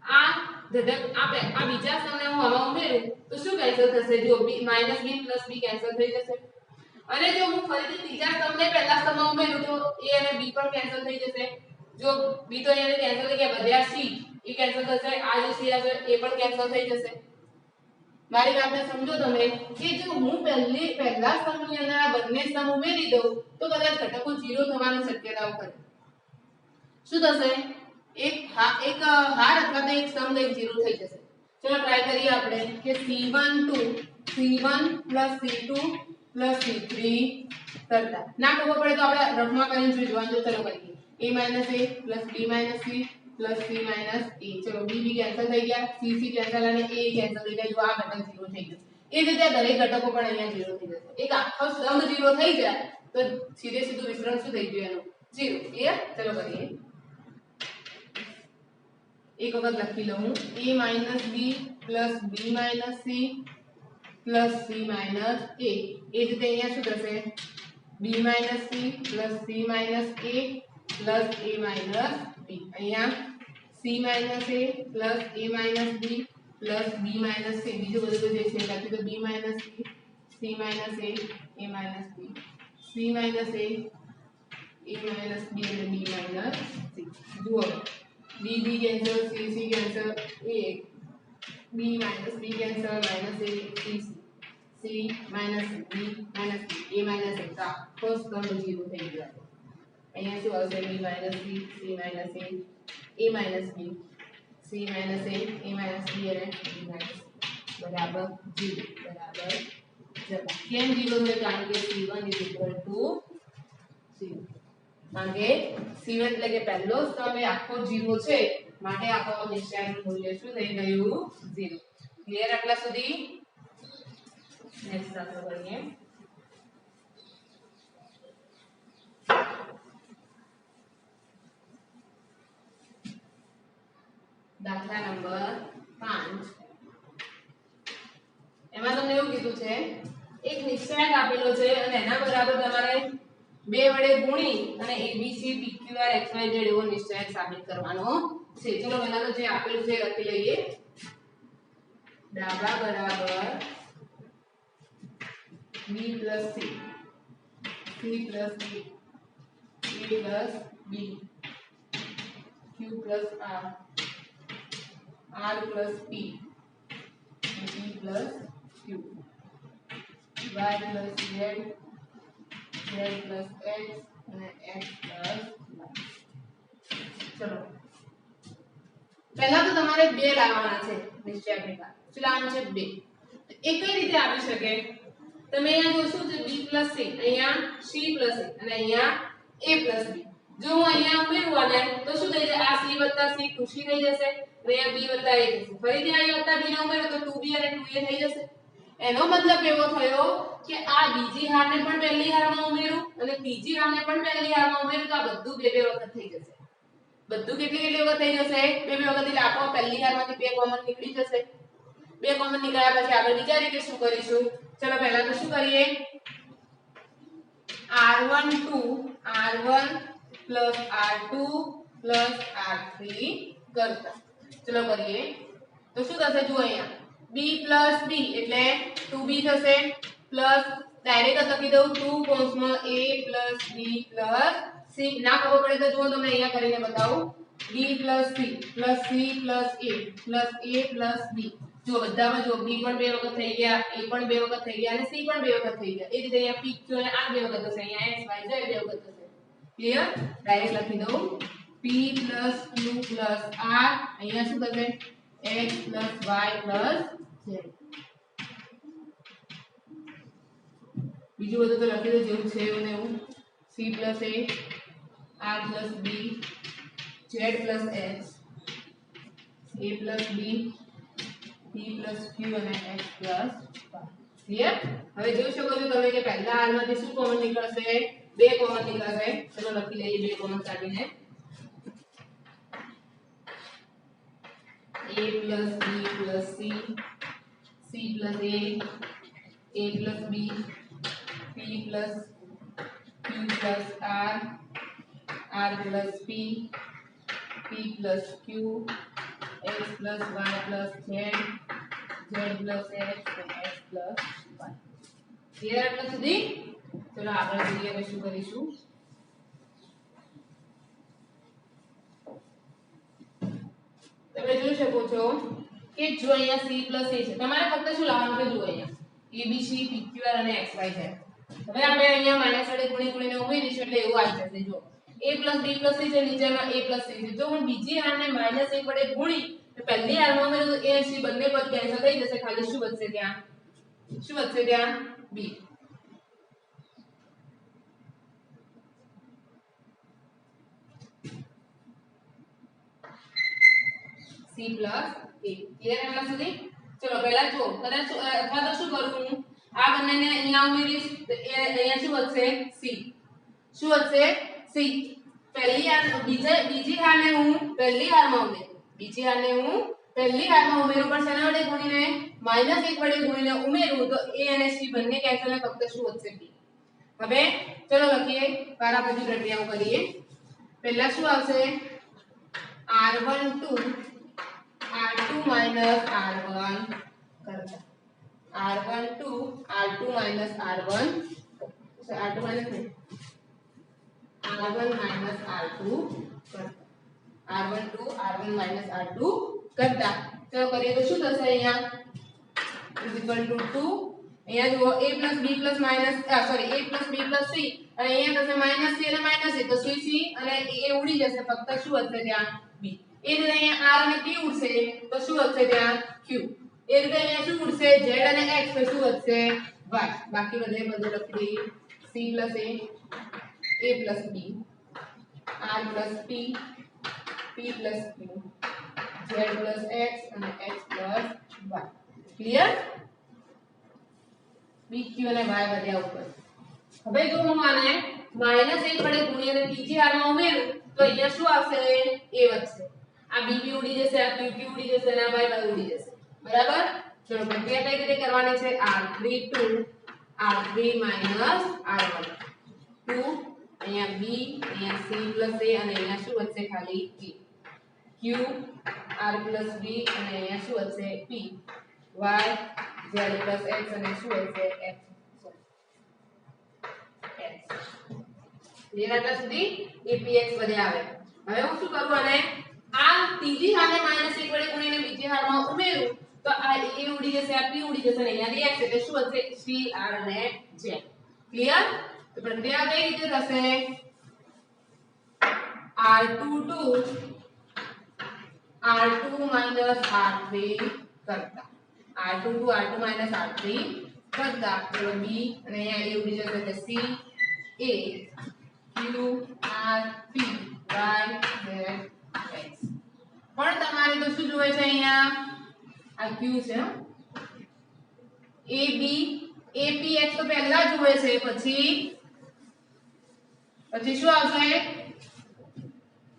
આ ઘટક આ બીજા સ્તંભને હું આમાં ઉમેરું તો શું કેન્સલ થશે? જો b - b + b કેન્સલ થઈ જશે. અને જો હું ફરીથી ત્રીજા સ્તંભને પહેલા સ્તંભમાં ઉમેરું તો a અને b પણ કેન્સલ થઈ જશે. જો b તો અહીંયા કેન્સલ થઈ ગયા, વધ્યા c. એ કેન્સલ થશે. આ જે c આવશે એ પણ કેન્સલ થઈ જશે. મારી વાતને સમજો તમે કે જો હું પહેલા સ્તંભની અંદર આ બંને સ્તંભ ઉમેરી દઉં તો કદાચ ઘટકો 0 થવાની શક્યતાઓ ખરી. શું થશે? એક હાર અથવા તો એક સ્તંભ એક 0 થઈ જશે. ચલો ટ્રાય કરીએ આપણે કે C1 + C2 + C3 કરતા. ના ખબર પડે તો આપણે રફમાં કરીને જોવાનું. ચલો કરીએ. a - a + b - c + c - e. ચલો b કેન્સલ થઈ ગયા, c કેન્સલ અને a કેન્સલ થઈ ગયા. જો આ ઘટક 0 થઈ ગયો. એ જ રીતે દરેક ઘટકો પણ અહીંયા 0 થઈ જશે. એક આખો સ્તંભ 0 થઈ જાય તો સીધે સીધું વિસ્તરણ શું થઈ ગયું એનું? 0. ક્લિયર? ચલો કરીએ. એક વખત લખી લઉં. a - b + b - c + c - a. એ જ રીતે અહીંયા શું થશે? b - c + c - a + a - b. અહીંયા c c minus a plus a minus b plus b minus c બીજું બધું તો જે છે લખી દો b minus c c minus a minus b c minus a minus b અને b minus c જુઓ b b cancel c c cancel a b minus b cancel minus a c minus b minus a minus a का first term 0 થઈ ગયો અહીંયા શું આવશે b minus b c minus a minus b c minus a minus b અને b minus બરાબર 0 બરાબર જવાબ કેમ 0 છે કારણ કે c1 0 કારણ કે c1 એટલે કે પહેલો સ્તંભ એ આખો 0 છે માટે આખો નિશ્ચયનું મૂલ્ય શું થઈ ગયું 0 ક્લિયર આટલા સુધી નેક્સ્ટ દાખલો કરીએ દાખલા નંબર 5 એમાં તમને એવું કીધું છે એક નિશ્ચયક આપેલો છે અને એના બરાબર તમારે બે વડે ગુણી અને abc pqr xyz એવો નિશ્ચયક સાબિત કરવાનો છે ચલો પહેલા તો જે આપેલું છે લખી લઈએ ડાબા બરાબર b plus c c plus d a plus b q plus r plus p p plus q y plus z z plus x અને x plus y ચલો પહેલા તો તમારે બે લાવવાના છે નિશ્ચયકની બહાર શું લાવવાનું છે બે એ કઈ રીતે આવી શકે તમે અહીંયા જોશો કે b c અહીંયા c a અને અહીંયા a b જો હું અહીંયા ઉમેરું આને તો શું થઈ જશે આ c c 2c થઈ જશે અને અહીંયા b a થશે ફરીથી અહીંયા b ને ઉમેરો તો 2b અને 2a થઈ જશે એનો મતલબ એવો થયો કે આ બીજી હારને પણ પહેલી હારમાં ઉમેરું અને ત્રીજી હારને પણ પહેલી હારમાં ઉમેરું તો આ બધું બે બે વખત થઈ જશે બધું કેટલી વખત થઈ જશે બે બે વખત એટલે આપો પહેલી હારમાંથી બે કોમન નીકળી જશે બે કોમન નીકળ્યા પછી આગળ વિચારીએ કે શું કરીશું ચલો પહેલા તો શું કરીએ r12 r1 plus r2 plus r3 કરતા ચલો કરીએ તો શું થશે જુઓ અહીંયા b plus b એટલે 2b થશે પ્લસ ડાયરેક્ટ લખી દઉં 2 કૌંસમાં a plus b plus c ના ખબર પડે તો જુઓ તમને અહીંયા કરીને બતાવું b plus c plus c plus a plus a plus b જો બધામાં જો b પણ બે વખત થઈ ગયા a પણ બે વખત થઈ ગયા અને c પણ બે વખત થઈ ગયા એ રીતે અહીંયા p q અને r બે વખત થશે અહીંયા x y z બે વખત થશે ક્લિયર ડાયરેક્ટ લખી દઉં p plus q plus r અહીંયા શું થશે x plus y plus z બીજું બધું તો લખી દો જેવું છે એવું ને એવું c plus a r plus b z plus x a plus b p plus q અને x plus y ક્લિયર હવે જોઈ શકો છો તમે કે પહેલા r માંથી શું કોમન નીકળશે બે કોમન નીકળશે ચલો લખી લઈએ બે કોમન કાઢીને a plus b plus c c plus a plus b p plus q plus r plus p p plus q x plus y plus z z plus x and x plus y clear આટલા સુધી ચલો આગળ જોઈએ હવે શું કરીશું તમે જોઈ શકો છો કે જો અહીંયા c a છે તમારે ફક્ત શું લાવવાનું છે જુઓ અહીંયા abc pqr અને xyz હવે આપણે અહીંયા માઈનસ વડે ગુણીને ઉમેરીશું એટલે એવું આવી જશે જો a b c છે નીચેમાં a c છે જો હું બીજી હારને -1 વડે ગુણી તો પહેલી હારમાં ઉમેરું તો a અને c બંને પદ કેન્સલ થઈ જશે ખાલી શું બચશે ત્યાં b c plus a clear આટલા સુધી ચલો પહેલા જો કદાચ અથવા તો શું કરું હું આ બંનેને અહીંયા ઉમેરીશ તો અહીંયા શું વધશે c પહેલી હાર બીજી હારને હું પહેલી હારમાં ઉમેરું પણ શેના વડે ગુણીને -1 વડે ગુણીને ઉમેરું તો a અને c બંને કેન્સલ ને ફક્ત શું વધશે b હવે ચલો લખીએ પારા પછી પ્રક્રિયાઓ કરીએ પહેલા શું આવશે r12 r2 minus r1 करता r12 r2 minus r1 r2 minus नहीं r1 minus r2 करता r12 r1 minus r2 करता चलो करिए तो શું થશે અહીંયા is equal to 2 અહીંયા જો a plus b plus minus sorry a plus b plus c અને અહીંયા થશે minus c અને minus a તો c અને a ઉડી જશે ફક્ત શું હશે ત્યાં b એ રીતે અહીંયા r અને p ઉડશે તો શું હશે ત્યાં q એ રીતે અહીંયા શું ઉડશે z અને x તો શું હશે y બાકી બધે લખી c plus a plus b r plus p p plus q z plus x અને x plus y clear b q અને y વધ્યા ઉપર હવે જો હું આને -1 વડે ગુણીને ત્રીજી હારમાં ઉમેરું તો અહીંયા શું આવશે a વધશે આ b b ઉડી જશે આ q q ઉડી જશે અને આ y y ઉડી જશે બરાબર ચલો પ્રક્રિયા કઈ રીતે કરવાની છે r32 r3 r1 2 અહીંયા b અહીંયા c a અને અહીંયા શું વધશે ખાલી p q r plus b અને અહીંયા શું વધશે p y z plus x અને શું વધશે x ક્લિયર આટલા સુધી apx વધે આવે હવે હું શું કરું અને આ ત્રીજી હારને -1 વડે ગુણીને બીજી હારમાં ઉમેરું તો આ a ઉડી જશે આ p ઉડી જશે અને અહીંયાથી x એટલે શું વધશે c r અને z ક્લિયર તો પ્રક્રિયા કઈ રીતે થશે r22 r2 minus r3 करता r22 r2 minus r3 करता चलो b અને અહીંયા a ઉડી જશે એટલે c a q r p y z x પણ તમારે તો શું જોઈએ છે અહીંયા આ q છે a b a p x તો પહેલા જોઈએ છે પછી શું આવશે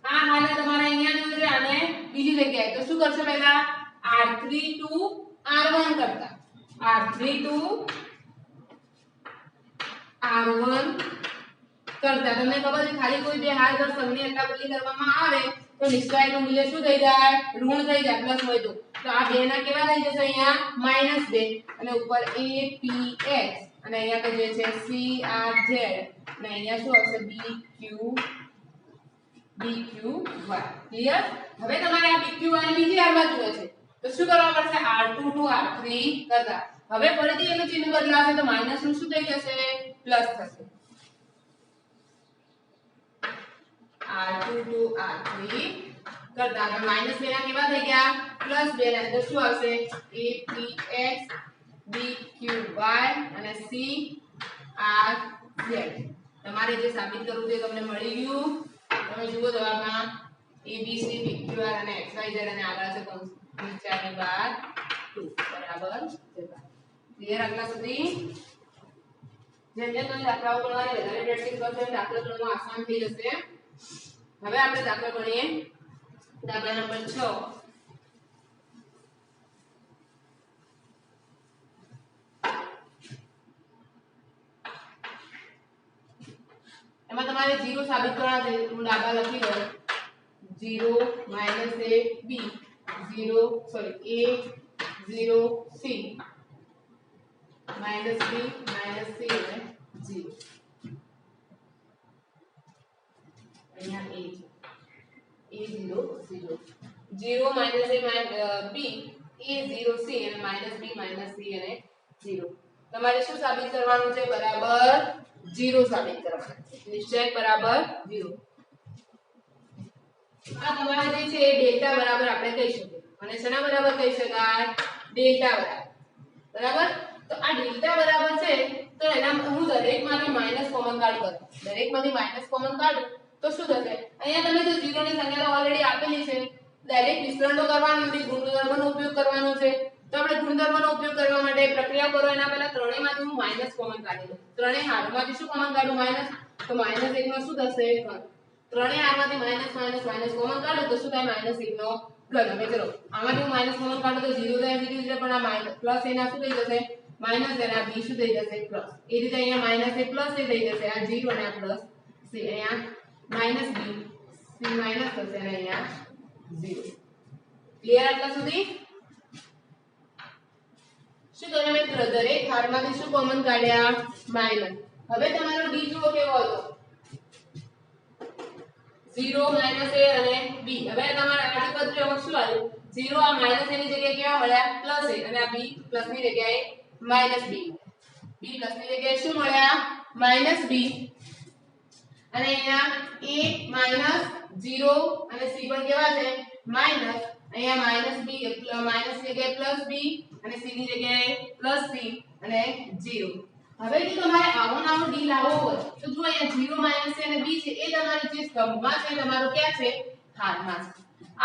આ હાલે તમારે અહીંયા જોઈએ આને બીજી જગ્યાએ તો શું કરશે પહેલા r32 r1 કરતા r32 r1 કરતા તમને ખબર છે ખાલી કોઈ બે હાર અગર સમની અદલાબદલી કરવામાં આવે તો નિશ્ચયનું મૂલ્ય શું થઈ જાય ઋણ થઈ જાય પ્લસ હોય તો આ બે ના કેવા થઈ જશે અહીંયા -2 અને ઉપર a p x અને અહીંયા તો જે છે c r z અને અહીંયા શું આવશે b q y ક્લિયર હવે તમારે આ b q y ની બીજી હારમાં જોઈએ છે તો શું કરવા પડશે r2 to r3 કરતા હવે ફરીથી એનું ચિહ્ન બદલાશે તો માઈનસ નું શું થઈ જશે પ્લસ થશે r2 to r3 करता है माइनस लेना के बाद है क्या प्लस 2 ને અંદર શું આવશે a p x b q y અને c r z તમારે જે સાબિત કરવું છે તમને મળી ગયું તમે જુઓ જવાબમાં a b c p q r અને x y z અને આગળ છે કૌંસ નીચેની બાર 2 બરાબર જવાબ ક્લિયર આગલા સુધી જેમ જેમ તમે દાખલાઓ ગણવાની વધારે પ્રેક્ટિસ કરશો દાખલા ગણવામાં આસાન થઈ જશે હવે આપણે દાખલા ગણીએ દાખલા નંબર 6 એમાં તમારે 0 સાબિત કરવાના છે હું દાખલા લખી દઉં 0 a b 0 sorry a 0 c minus b minus c અને 0 અહીંયા a a0 0 0 minus a b a0 c અને minus b minus c અને 0 તમારે શું સાબિત કરવાનું છે બરાબર 0 સાબિત કરવાનું છે નિશ્ચય બરાબર 0 આ તમારે જે છે ડેલ્ટા બરાબર આપણે કહી શકીએ અને શેના બરાબર કહી શકાય ડેલ્ટા બરાબર તો આ ડેલ્ટા બરાબર છે તો એના હું દરેકમાંથી માઈનસ કોમન કાઢું દરેકમાંથી માઈનસ કોમન કાઢું તો શું થશે અહીંયા તમે જો 0 ની સંખ્યા તો ઓલરેડી આપેલી છે ડાયરેક્ટ વિસ્તરણ તો કરવાનું નથી ગુણધર્મનો ઉપયોગ કરવાનો છે તો આપણે ગુણધર્મનો ઉપયોગ કરવા માટે પ્રક્રિયા કરો એના પહેલા ત્રણેયમાંથી હું માઈનસ કોમન કાઢી લઉં ત્રણેય હારમાંથી શું કોમન કાઢું માઈનસ તો -1 નો શું થશે ત્રણેય હારમાંથી માઈનસ માઈનસ માઈનસ કોમન કાઢું તો શું થાય -1 નો ઘન હવે ચલો આમાંથી હું માઈનસ કોમન કાઢું તો 0 થાય સીધી રીતે પણ આ માઈનસ પ્લસ એના શું થઈ જશે માઈનસ અને આ b શું થઈ જશે પ્લસ એ રીતે અહીંયા માઈનસ એ પ્લસ એ થઈ જશે આ 0 અને આ પ્લસ c અહીંયા -b c માઈનસ થશે અને અહીંયા 0. ક્લિયર આટલા સુધી? શું તમે મિત્રો દરેક હારમાંથી શું કોમન કાઢ્યા? માઈનસ. હવે તમારો ડી જુઓ કેવો હતો? 0 માઈનસ a અને b. હવે તમારા આજુબાજુ શું આવ્યું? 0 આ માઈનસ a ની જગ્યાએ કેવા મળ્યા? પ્લસ a અને આ b પ્લસ ની જગ્યાએ માઈનસ b. b પ્લસ ની જગ્યાએ શું મળ્યા? Minus b. અને અહીંયા a માઈનસ 0 અને c પણ કેવા છે? માઈનસ. અહીંયા માઈનસ b માઈનસ ની જગ્યાએ પ્લસ b અને c ની જગ્યાએ પ્લસ c અને 0. હવે જો તમારે આવો નાનો d લાવવો હોય તો જો અહીંયા 0 માઈનસ અને b છે એ તમારી જે સ્તંભમાં છે તમારો ક્યાં છે? હારમાં છે.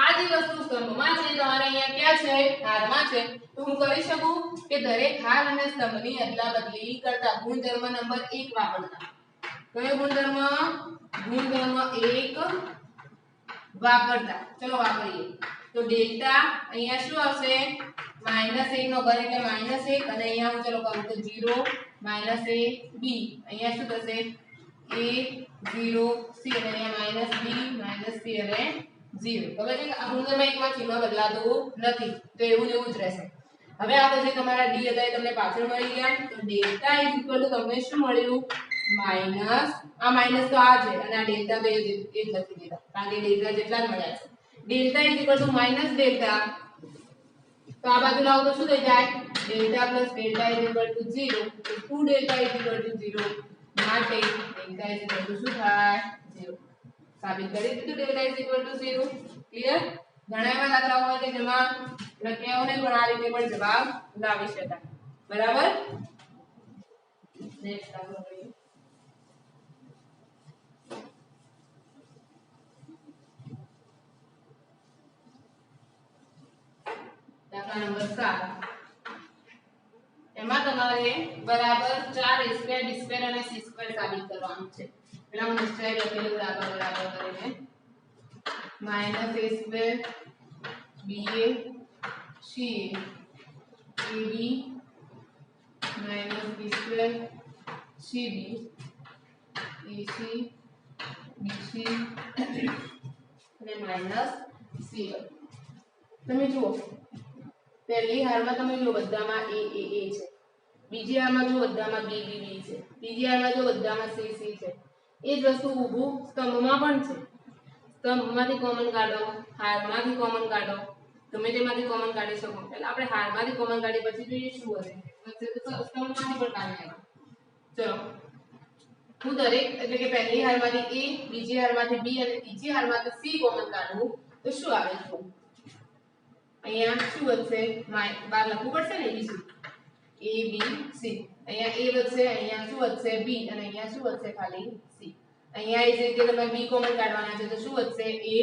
આ જે વસ્તુ સ્તંભમાં છે તમારે અહીંયા ક્યાં છે? હારમાં છે. તો હું કરી શકું કે દરેક હાર અને સ્તંભની અદલાબદલી કરતા ગુણધર્મ નંબર 1 વાપરતા. કયો ગુણધર્મ? ગુણધર્મ 1 વાપરતા. ચલો વાપરીએ. તો ડેલ્ટા અહીંયા શું આવશે? -1 નો ઘન એટલે -1 અને અહીંયા હું ચલો કરું તો 0 -a b. અહીંયા શું થશે? a 0 c અને અહીંયા -b -c અને 0. ખબર છે કે આ ગુણધર્મ એકમાં ચિહ્ન બદલાતું નથી તો એવું ને એવું જ રહેશે. હવે આ પછી તમારા d હતા એ તમને પાછળ મળી ગયા. તો ડેલ્ટા તમને શું મળ્યું? માઈનસ. આ માઈનસ તો આ છે અને આ ડેલ્ટા તો એ જ લખી દીધા કારણ કે ડેલ્ટા જેટલા જ મળ્યા છે. Delta minus delta. તો આ બાજુ લાવો તો શું થઈ જાય? Delta plus delta 0. તો 2 ડેલ્ટા 0 માટે ડેલ્ટા શું થાય? 0. સાબિત કરી દીધું ડેલ્ટા 0. ક્લિયર? ઘણા એવા દાખલાઓ હોય કે જેમાં લખ્યાઓ ને પણ આ રીતે પણ જવાબ લાવી શકાય. બરાબર? નેક્સ્ટ દાખલો જોઈએ. દાખલા નંબર 7. એમાં તમારે બરાબર 4a² b² અને c² સાબિત કરવાનું છે. પેલા હું નિશ્ચય લખેલું બરાબર કરીને -a² ba ca ab -b² cb ac bc અને -c1. તમે જુઓ પહેલી હારમાં તમે જો બધામાં a a a છે. બીજી હારમાં જો બધામાં b b b છે. ત્રીજી હારમાં જો બધામાં c c છે. એ જ વસ્તુ ઊભું સ્તંભમાં પણ છે. સ્તંભમાંથી કોમન કાઢો, હારમાંથી કોમન કાઢો, ગમે તેમાંથી કોમન કાઢી શકો. એટલે આપણે હારમાંથી કોમન કાઢી પછી જોઈએ શું હશે. સ્તંભમાંથી પણ કાઢી લેવા. ચલો હું દરેક એટલે કે પહેલી હારમાંથી a, બીજી હારમાંથી b અને ત્રીજી હારમાંથી c કોમન કાઢું તો શું આવે છે? અહીંયા શું વધશે? બાર લખવું પડશે ને બીજું a b c. અહીંયા a વધશે, અહીંયા શું વધશે? b અને અહીંયા શું વધશે? ખાલી c. અહીંયા એ રીતે તમે b કોમન કાઢવાના છે તો શું વધશે? a.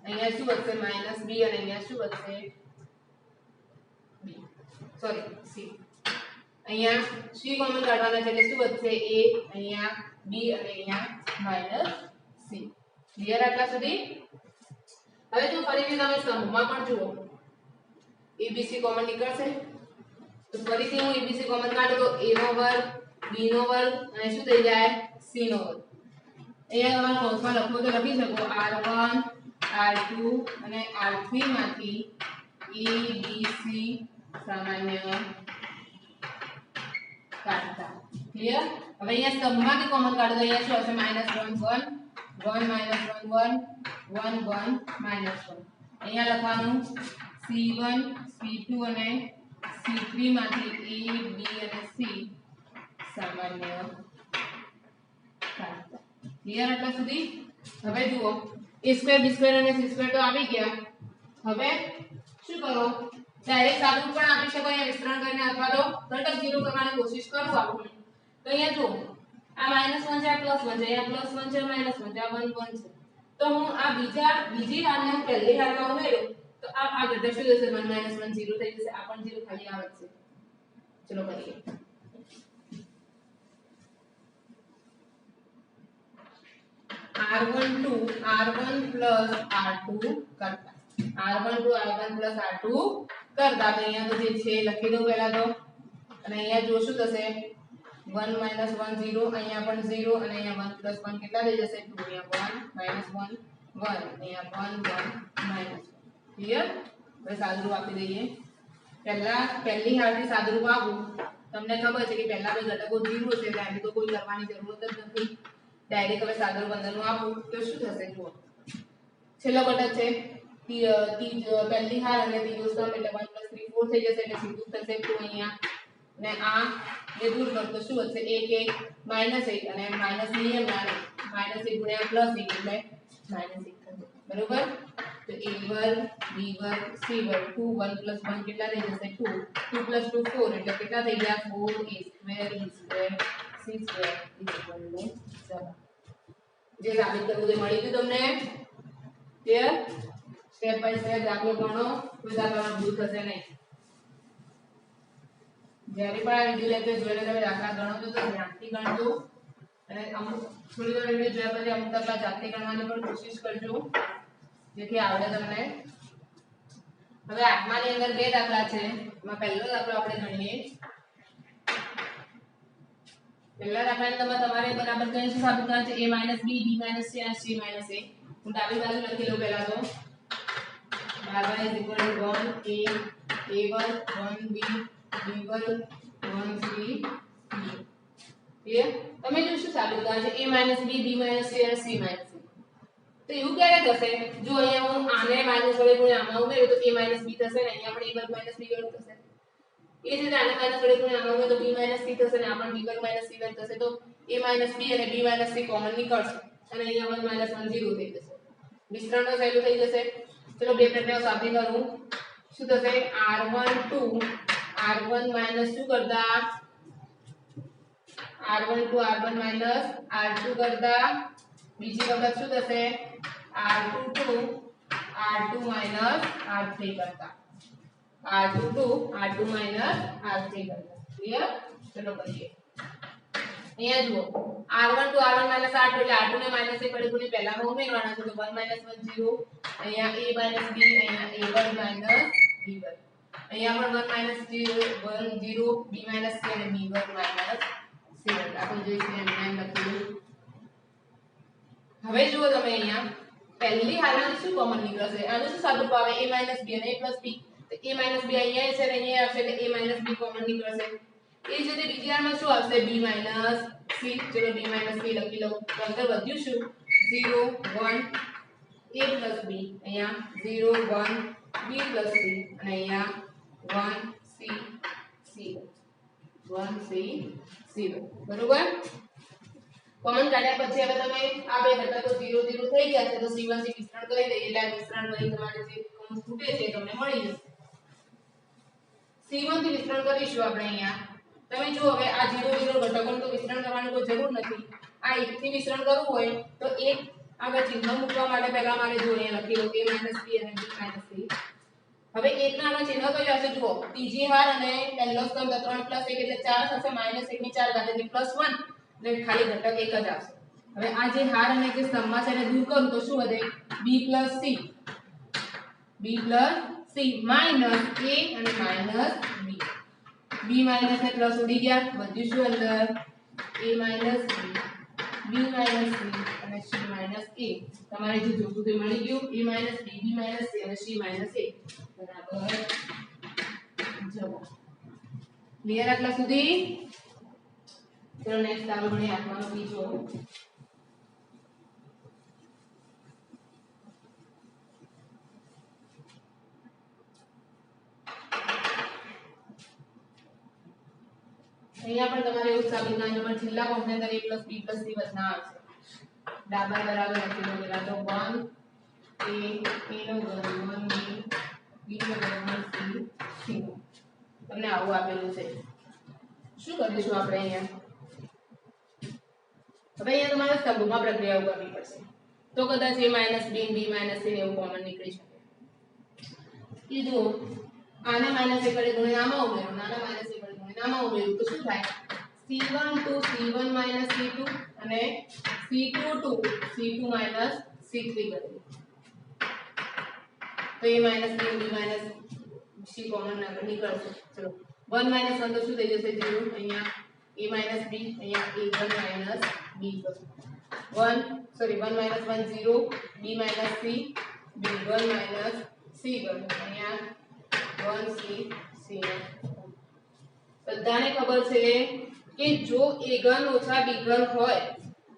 અહીંયા શું વધશે? -b અને અહીંયા શું વધશે? b sorry c. અહીંયા c કોમન કાઢવાના છે એટલે શું વધશે? a. અહીંયા b અને અહીંયા -c. ક્લિયર આટલા સુધી? હવે જો ફરીથી તમે સ્તંભમાં પણ જુઓ abc કોમન નીકળશે તો ફરીથી હું abc કોમન કાઢું તો a નો વર્ગ b નો વર્ગ અને શું થઈ જાય? c નો વર્ગ. અહીંયા તમારે કૌંસમાં લખવું તો લખી શકો r1 r2 અને r3 માંથી a b c સામાન્ય કાઢતા. ક્લિયર? હવે અહીંયા સ્તંભમાંથી કોમન કાઢો તો અહીંયા શું હશે? -1 1 1 -1 1 1 1 -1. અહીંયા લખવાનું c1 c2 અને c3 માંથી a b અને c સામાન્ય કાઢતા. ક્લિયર આટલા સુધી? હવે જુઓ a² b² અને c² તો આવી ગયા. હવે શું કરો? ડાયરેક્ટ સાદું પણ આપી શકો અહીંયા વિસ્તરણ કરીને અથવા તો ઘટક 0 કરવાની કોશિશ કરો આપણે. તો અહીંયા જુઓ આ -1 છે, આ +1 છે, અહીંયા +1 છે, -1 છે, આ 1 1 છે. તો હું આ બીજી હારને હું પહેલી હારમાં ઉમેરું તો આ ઘટક શું થશે? 1 - 1 0 થઈ જશે. આ પણ 0 ખાલી આવે છે. ચલો કરીએ. r12 r1 + r2 કરતા r12 r1 + r2 કરતા તો અહીંયા તો જે છે લખી દઉં પહેલા તો. અને અહીંયા જો શું થશે? 1 - 1 0 અહીંયા પણ 0 અને અહીંયા 1 + 1 કેટલા થઈ જશે? 2 અહીંયા 1 - 1 1 અહીંયા 1 1 -1. ક્લિયર? હવે સાદુરૂપ આપી દઈએ. પહેલી હાલથી સાદુરૂપ આપું. તમને ખબર છે કે પહેલા બે ઘટકો 0 છે એટલે આની તો કોઈ કરવાની જરૂર જ નથી. ડાયરેક્ટ હવે સાદુરૂપ અંદરનું આપું તો શું થશે જુઓ. છેલ્લો ઘટક છે પહેલી હાર અને ત્રીજો સ્તંભ એટલે 1 + 3 4 થઈ જશે એટલે સીધું થશે 2 અહીંયા. અને આ એ દૂર કરતો શું વધશે 1 1 -1 અને માઈનસ નિયમ ના -1 ગુણ્યા +1 એટલે -1 થશે. બરોબર? તો a1 b1 c1 2 1 + 1 કેટલા થઈ જશે 2 2 + 2 4 એટલે કેટલા થઈ ગયા 4a² e² c² 7. જે સાબિત કરવું તે મળી ગયું તમને. ક્લિયર? સ્ટેપ બાય સ્ટેપ દાખલો ગણો, કોઈ દાખલામાં ભૂલ થશે નહીં. જ્યારે પણ આ વિડિયો લેક્ચર જોઈને તમે દાખલા ગણો છો તો ધ્યાનથી ગણજો અને અમુક થોડી વાર વિડિયો જોયા પછી અમુક દાખલા જાતે ગણવાની પણ કોશિશ કરજો જેથી આવડે તમને. હવે આઠમાની અંદર બે દાખલા છે. એમાં પહેલો દાખલો આપણે ગણીએ. પહેલા દાખલાની અંદર તમારે બરાબર કઈ શું સાબિત કરવાનું છે? a - b b - c અને c - a. હું ડાબી બાજુ લખી લઉં પહેલા તો. y = 1 a1 1 b b1 1 c. Clear? તમે જો શું સાબિત કરવાનું છે? a - b b - c અને c - a. તો એવું ક્યારે થશે? જો અહીંયા હું આને માઈનસ વડે ગુણ્યા આમાં ઉમેરું તો a - b થશે ને અહીંયા પણ a વર્ગ - b વર્ગ થશે. એ જ રીતે આને માઈનસ વડે ગુણ્યા આમાં ઉમેરું તો b - c થશે ને આ પણ b વર્ગ - c વર્ગ થશે. તો a - b અને b - c કોમન નીકળશે અને અહીંયા 1 - 1 0 થઈ જશે. મિશ્રણ તો સહેલું થઈ જશે. ચલો બે પ્રક્રિયાઓ સાબિત કરું. શું થશે? r12 r1 - શું કરતા r12 r1 - r2 કરતા બીજી વખત શું થશે? r22 r2 - r3 કરતા r22 r2 - r3 કરતા. ક્લિયર? ચલો કરીએ. અહીંયા જુઓ r12 r1 - r2 એટલે r2 ને -1 વડે ગુણી પહેલામાં ઉમેરવાના છે તો 1 - 1 0. અહીંયા a - b અહીંયા a વર્ગ - b વર્ગ. અહીંયા પણ 1 - 1 0 b - c અને b વર્ગ - c વર્ગ. આપણે જોઈશું એમ લખીએ. હવે જુઓ તમે અહીંયા પહેલી હાલમાં શું કોમન નીકળશે? આનું શું સાદુરૂપ આવે? a - b અને a + b. તો a - b અહીંયા છે અને અહીંયા આવશે એટલે a - b કોમન નીકળશે. એ જ રીતે બીજી હાલમાં શું આવશે? b - c. ચલો b - c લખી લઉં. તો અંદર વધ્યું શું? 0 1 a + b. અહીંયા 0 1 b + c અને અહીંયા 1 c c 1 c c. બરોબર? કોમન કાઢ્યા પછી હવે તમે આ બે ઘટકો 0 0 થઈ ગયા છે તો c1 c મિશ્રણ કરી દઈએ એટલે આ મિશ્રણ વળી તમારે જે કૌંસ ખૂટે છે તમને મળી જશે. c1 થી મિશ્રણ કરીશું આપણે અહીંયા. તમે જો હવે આ 0 0 ઘટકોનું તો મિશ્રણ કરવાની કોઈ જરૂર નથી. આ 1 થી મિશ્રણ કરવું હોય તો 1 આગળ ચિહ્ન મૂકવા માટે પહેલા મારે જો અહીંયા લખી લો a - b અને b - c. હવે 1 ના આગળ ચિહ્ન કયું આવશે? જુઓ ત્રીજી હાર અને પહેલો સ્તંભ 3 + 1 એટલે 4 થશે -1 ની 4 ઘાત એટલે +1 એટલે ખાલી ઘટક એક જ આવશે. હવે આ જે હાર અને જે સ્તંભમાં છે એને દૂર કરું તો શું વધે? b + c માઈનસ a અને b. b માઈનસ ને પ્લસ ઉડી ગયા. વધ્યું શું અંદર? a - b b - c અને c - a. તમારે જે જોતું તે મળી ગયું. a - b b - c અને c - a બરાબર જવાબ. ક્લિયર આટલા સુધી? ચલો નેક્સ્ટ દાખલો ગણીએ. આઠમાનો બીજો. અહીંયા પણ તમારે એવું સાબિત કરવાનું છે પણ છેલ્લા કોષની અંદર a + b + c વધના આવશે. ડાબા બરાબર લખી દો. પેલા તો 1 a નો ઘન 1 b નો ઘન 1 c તમને આવું આપેલું છે. શું કરીશું આપણે અહીંયા? હવે અહીંયા તમારે સ્તંભમાં પ્રક્રિયાઓ કરવી પડશે. તો કદાચ a - b b - c એવું કોમન નીકળી શકે. એ જુઓ આને -1 વડે ગુણ્યા આમાં ઉમેરો. નાના -1 વડે ગુણ્યા આમાં ઉમેરો તો શું થાય? c1 2 c1 - c2 અને c2 2 c2 - c3 કરીએ. તો a - b b - c common નીકળશે. ચલો 1 - 1 તો શું થઈ જશે? 0. અહીંયા a - b અહીંયા a1 - b 1 - 1 0 b - c b1 - C1 અહીંયા 1C C0 બધાને ખબર છે કે જો a ઘન ઓછા b ઘન હોય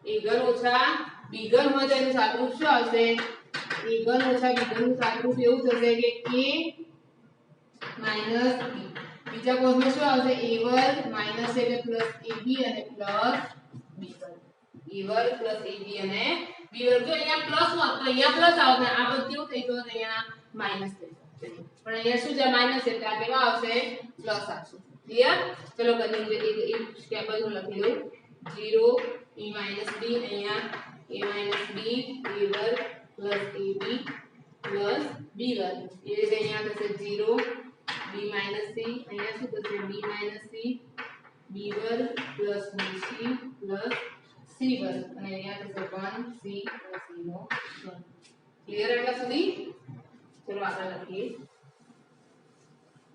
a ઘન ઓછા b ઘન હોય તો એનું સાદુરૂપ શું આવશે a ઘન ઓછા b ઘન નું સાદુરૂપ એવું થશે કે a માઈનસ b બીજા કોષમાં શું આવશે a વર્ગ માઈનસ એટલે પ્લસ ab અને પ્લસ b વર્ગ a વર્ગ પ્લસ ab અને b વર્ગ જો અહીંયા પ્લસ હોત તો અહીંયા પ્લસ આવત આ બધું કેવું થઈ જશે અહીંયા માઈનસ થઈ જશે પણ અહીંયા શું છે માઈનસ એટલે આ કેવા આવશે પ્લસ આવશે ક્લિયર ચલો કરીએ એક સ્ટેપ જ હું લખી દઉં 0 a માઈનસ b અહીંયા a માઈનસ b a વર્ગ પ્લસ ab પ્લસ b વર્ગ એ રીતે અહીંયા થશે 0 b માઈનસ c અહીંયા શું થશે b માઈનસ c b વર્ગ પ્લસ bc પ્લસ c વર્ગ અને અહીંયા થશે 1c પ્લસ c નો વર્ગ ક્લિયર એટલા સુધી ચલો આગળ લખીએ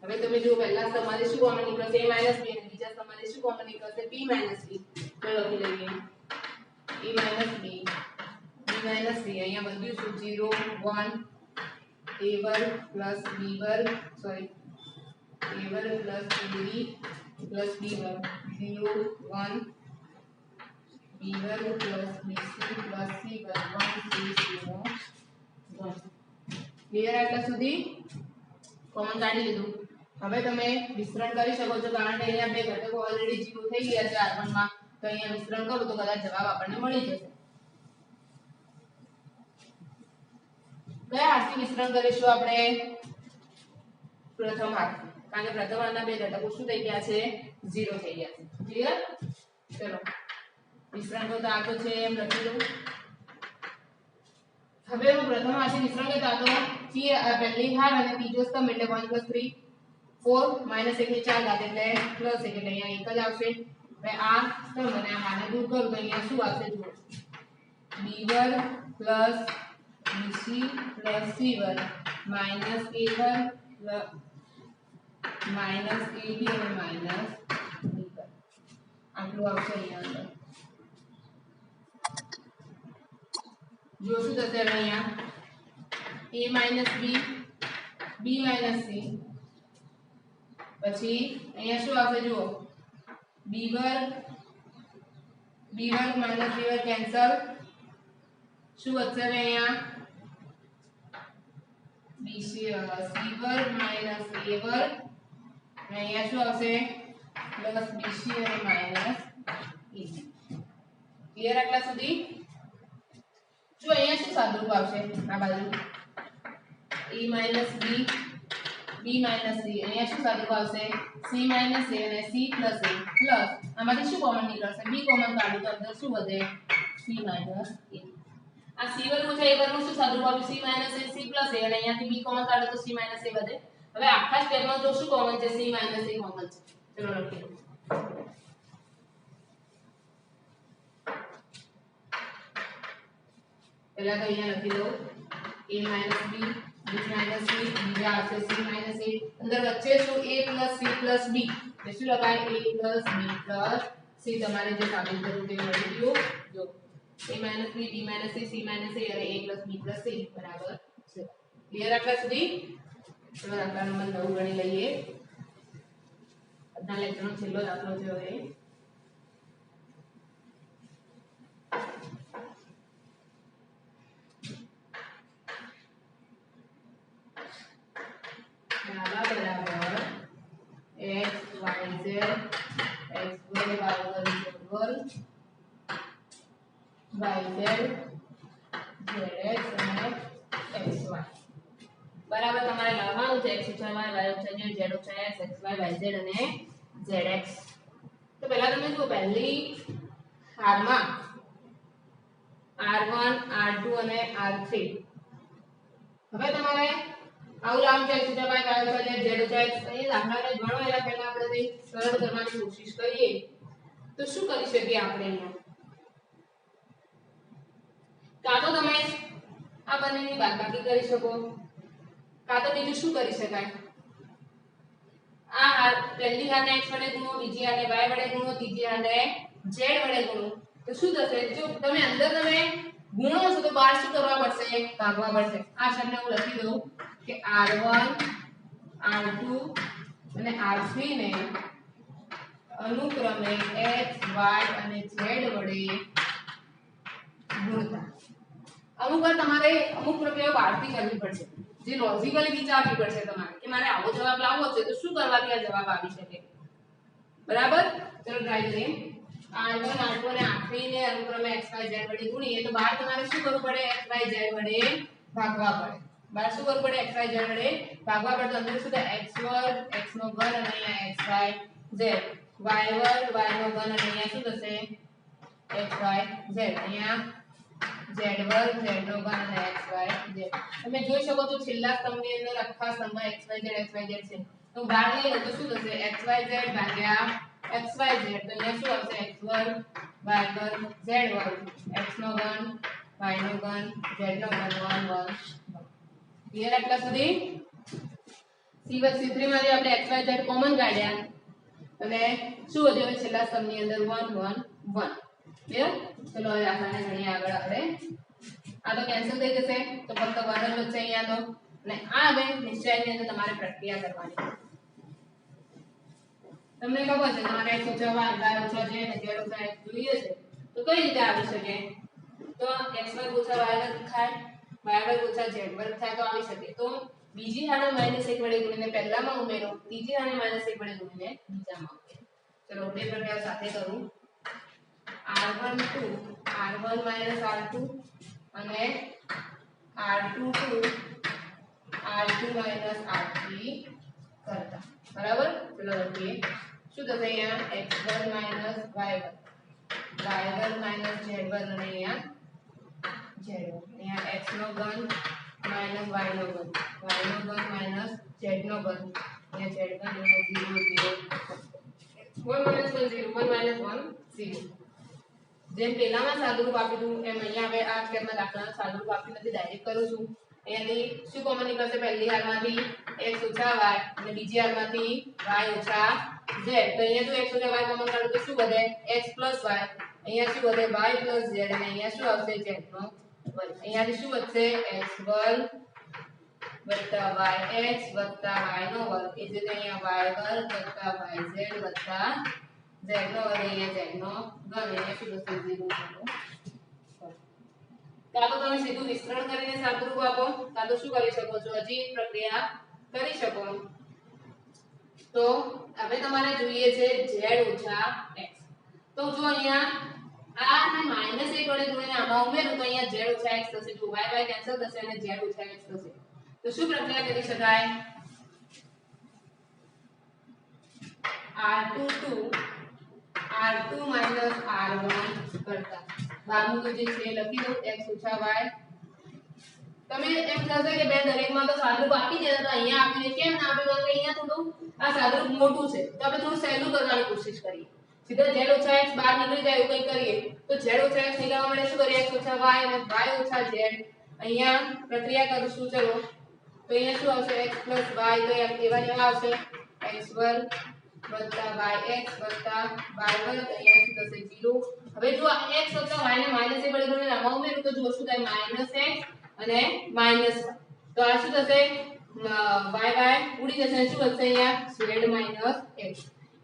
હવે તમે જો પહેલા તમારે શું કોમન નીકળશે a b અને બીજા તમારે શું કોમન નીકળશે b c ચલો લખી લઈએ a b c અહીંયા બધું શું 0 1 a વર્ગ પ્લસ b વર્ગ સોરી a વર્ગ પ્લસ ab પ્લસ b વર્ગ 0 1 b વર્ગ પ્લસ bc પ્લસ c વર્ગ 1c c નો વર્ગ ક્લિયર એટલા સુધી કોમન કાઢી લીધું હવે તમે વિસ્તરણ કરી શકો છો કારણ કે અહીંયા બે ઘટકો ઓલરેડી 0 થઈ ગયા છે r1 માં તો અહીંયા વિસ્તરણ કરો તો કદાચ જવાબ આપણને મળી જશે કયા હાથથી વિસ્તરણ કરીશું આપણે પ્રથમ હાથ કારણ કે પ્રથમ હાથના બે ઘટકો શું થઈ ગયા છે 0 થઈ ગયા છે ક્લિયર ચલો વિસ્તરણ તો આ તો છે એમ લખી દઉં હવે હું પ્રથમ હાથથી વિસ્તરણ કરતા તો પહેલી હાર અને ત્રીજો સ્તંભ એટલે 1 + 3 4 -1 ની 4 ઘાત એટલે પ્લસ એટલે અહીંયા 1 જ આવશે હવે આ સ્તંભ અને આ હારને દૂર કરું તો અહીંયા શું આવશે જુઓ b વર્ગ પ્લસ bc પ્લસ c વર્ગ માઈનસ a વર્ગ માઈનસ ab અને માઈનસ b વર્ગ આટલું આવશે અહીંયા અંદર જો શું થશે અહીંયા a minus b b minus c પછી અહીંયા શું આવશે જુઓ b વર્ગ માઈનસ b વર્ગ કેન્સલ શું વધશે અહીંયા c વર્ગ માઈનસ a વર્ગ અને અહીંયા શું આવશે પ્લસ bc અને માઈનસ e ક્લિયર આટલા સુધી જો અહીંયા શું સાદુરૂપ આવશે આ બાજુ a minus b b minus c અહીંયા શું સાદુરૂપ આવશે c માઈનસ a અને c પ્લસ a પ્લસ આમાંથી શું કોમન નીકળશે b કોમન કાઢો તો અંદર શું વધે c માઈનસ a આ c વર્ગ છે a વર્ગનું શું સાદુરૂપ આવ્યું c minus a c plus a અને અહીંયાથી b કોમન કાઢો તો c માઈનસ a વધે હવે આખા સ્ટેપમાં જો શું કોમન છે c માઈનસ a કોમન છે ચલો લખીએ પહેલા તો અહીંયા લખી દો a minus b b minus c બીજા આવશે c માઈનસ a અંદર વચ્ચે શું a plus c plus b એટલે શું લખાય a plus b plus c તમારે જે સાબિત કરવું તે મળી ગયું જો a minus b b minus c c minus a અને a plus b plus c બરાબર છે ક્લિયર આટલા સુધી ચલો દાખલા નંબર 9 ગણી લઈએ આજના લેક્ચરનો છેલ્લો દાખલો છે હવે x y z x y y वर्ग y z zx અને xy બરાબર તમારે લખવાનું છે x y y z z x x y y z અને zx તો પહેલા તમે જુઓ પહેલી હારમાં r1 r2 અને r3 હવે તમારે આવું લાવવાનું છે x y y z x એ દાખલાને ગણો એના પહેલા આપણે સરળ કરવાની કોશિશ કરીએ તો શું કરી શકીએ આપણે અહીંયા કાં તો તમે આ બંનેની બાદબાકી કરી શકો કાં તો બીજું શું કરી શકાય આ હાર પહેલી હારને x વડે ગુણો બીજી હારને y વડે ગુણો ત્રીજી હારને z વડે ગુણો તો શું થશે જો તમે અંદર તમે ગુણો છો તો બહાર શું કરવા પડશે ભાગવા પડશે આ શબ્દને હું લખી દઉં કે r1 r2 અને r3 ને અનુક્રમે x y અને z વડે ગુણતા. અમુક વાર તમારે અમુક પ્રક્રિયાઓ બહારથી કરવી પડશે, જે લોજિકલી વિચારવી પડશે તમારે કે મારે આવો જવાબ લાવવો છે તો શું કરવાથી આ જવાબ આવી શકે. બરાબર, ચલો ટ્રાય કરીએ. r1 r2 અને r3 ને અનુક્રમે x y z વડે ગુણીએ તો બહાર તમારે શું કરવું પડે? x y z વડે ભાગવા પડે. બહાર શું કરવું પડે? x y z વડે ભાગવા પડે. તો અંદર શું થાય? x વર્ગ x નો ઘન અને અહીંયા x y z, y વર્ગ y નો ઘન અને અહીંયા શું થશે? x y z, અહીંયા z વર્ગ z નો ઘન અને x y z. તમે જોઈ શકો છો છેલ્લા સ્તંભની અંદર આખા સ્તંભમાં x y z છે. તો બહાર લઈએ તો શું થશે? x y z ભાગ્યા x y z, તો અહીંયા શું આવશે? x વર્ગ y વર્ગ z વર્ગ, x નો ઘન y નો ઘન z નો ઘન 1 1. ક્લિયર આટલા સુધી? C1 C3 માંથી આપણે x y z કોમન કાઢ્યા અને શું વધ્યું? હવે છેલ્લા સ્તંભની અંદર 1 1 1. ક્લિયર? ચલો હવે આને ગણીએ આગળ આપણે. આ તો કેન્સલ થઈ જશે તો ફક્ત 1 જ બચશે અહીંયા તો. અને આ હવે નિશ્ચયની અંદર તમારે પ્રક્રિયા કરવાની. તમને ખબર છે તમારે x ઓછા y ઓછા z અને z ઓછા x જોઈએ છે તો કઈ રીતે આવી શકે? તો x વર્ગ ઓછા y વર્ગ થાય, y વર્ગ ઓછા z વર્ગ થાય તો આવી શકે. તો બીજી આને -1 વડે ગુણીને પહેલામાં ઉમેરો, ત્રીજી આને -1 વડે ગુણીને બીજામાં ઉમેરો. ચલો બે પ્રક્રિયા સાથે કરું. r1 2 r1 r2 અને r2 2 r2 r3 કરતા. બરાબર, ચલો લખીએ. શું થશે? અહીંયા x2 y વર્ગ y વર્ગ z વર્ગ અને અહીંયા z વર્ગ. અહીંયા x નો ઘન y નો ઘન, y નો ઘન z નો ઘન, અહીંયા z ઘન, અહીંયા 0 0 1 1 0 1 1 0. જેમ પેલામાં સાદુરૂપ આપ્યું હતું એમ અહીંયા હવે આ સ્ટેપમાં દાખલાનું સાદુરૂપ આપ્યું નથી, ડાયરેક્ટ કરું છું. અહીંયાથી શું કોમન નીકળશે? પહેલી હારમાંથી x ઓછા y અને બીજી હારમાંથી y ઓછા z. તો અહીંયા જો x ઓછા y કોમન કાઢો તો શું વધે? x y. અહીંયા શું વધે? y z અને અહીંયા શું આવશે? z નો વર્ગ. અહીંયાથી શું વધશે? x વર્ગ વત્તા yx વત્તા y નો વર્ગ, એ જ રીતે અહીંયા y વર્ગ વત્તા yz વત્તા z નો વર્ગ, અહીંયા z નો ઘન, અહીંયા શું થશે? 0 0. કાં તો તમે સીધું વિસ્તરણ કરીને સાદુરૂપ આપો, કાં તો શું કરી શકો છો? હજી એક પ્રક્રિયા કરી શકો. તો હવે તમારે જોઈએ છે z ઓછા x. તો જો અહીંયા આ ને -1 વડે ગુણીને આમાં ઉમેરું તો અહીંયા z ઓછા x થશે. જો y y કેન્સલ થશે અને z ઓછા x થશે. તો શું પ્રક્રિયા કરી શકાય? r2 r2 r1 કરતા બારનું તો જે છે લખી દો x ઓછા y. તમે એમ થશે કે બે દરેકમાં તો સાદુરૂપ આપી દેતા તો અહીંયા આપીને કેમ ના આપ્યું? કે અહીંયા થોડું આ સાદુરૂપ મોટું છે તો આપણે થોડું સહેલું કરવાની કોશિશ કરીએ. સીધા z ઓછા x બહાર નીકળી જાય એવું કંઈ કરીએ તો z ઓછા x નીકળવા માટે શું કરીએ? x ઓછા y અને y ઓછા z. અહીંયા પ્રક્રિયા કરીશું. ચલો તો અહીંયા શું આવશે? x y તો એવા ને એવા આવશે. x વર્ગ વત્તા yx વત્તા y વર્ગ, અહીંયા શું થશે? 0. હવે જો આ x વત્તા y ને -1 વડે ગુણીને આમાં ઉમેરું તો જો શું થાય? -x અને -y. તો આ શું થશે? y ઉડી જશે. શું વધશે? અહીંયા z x.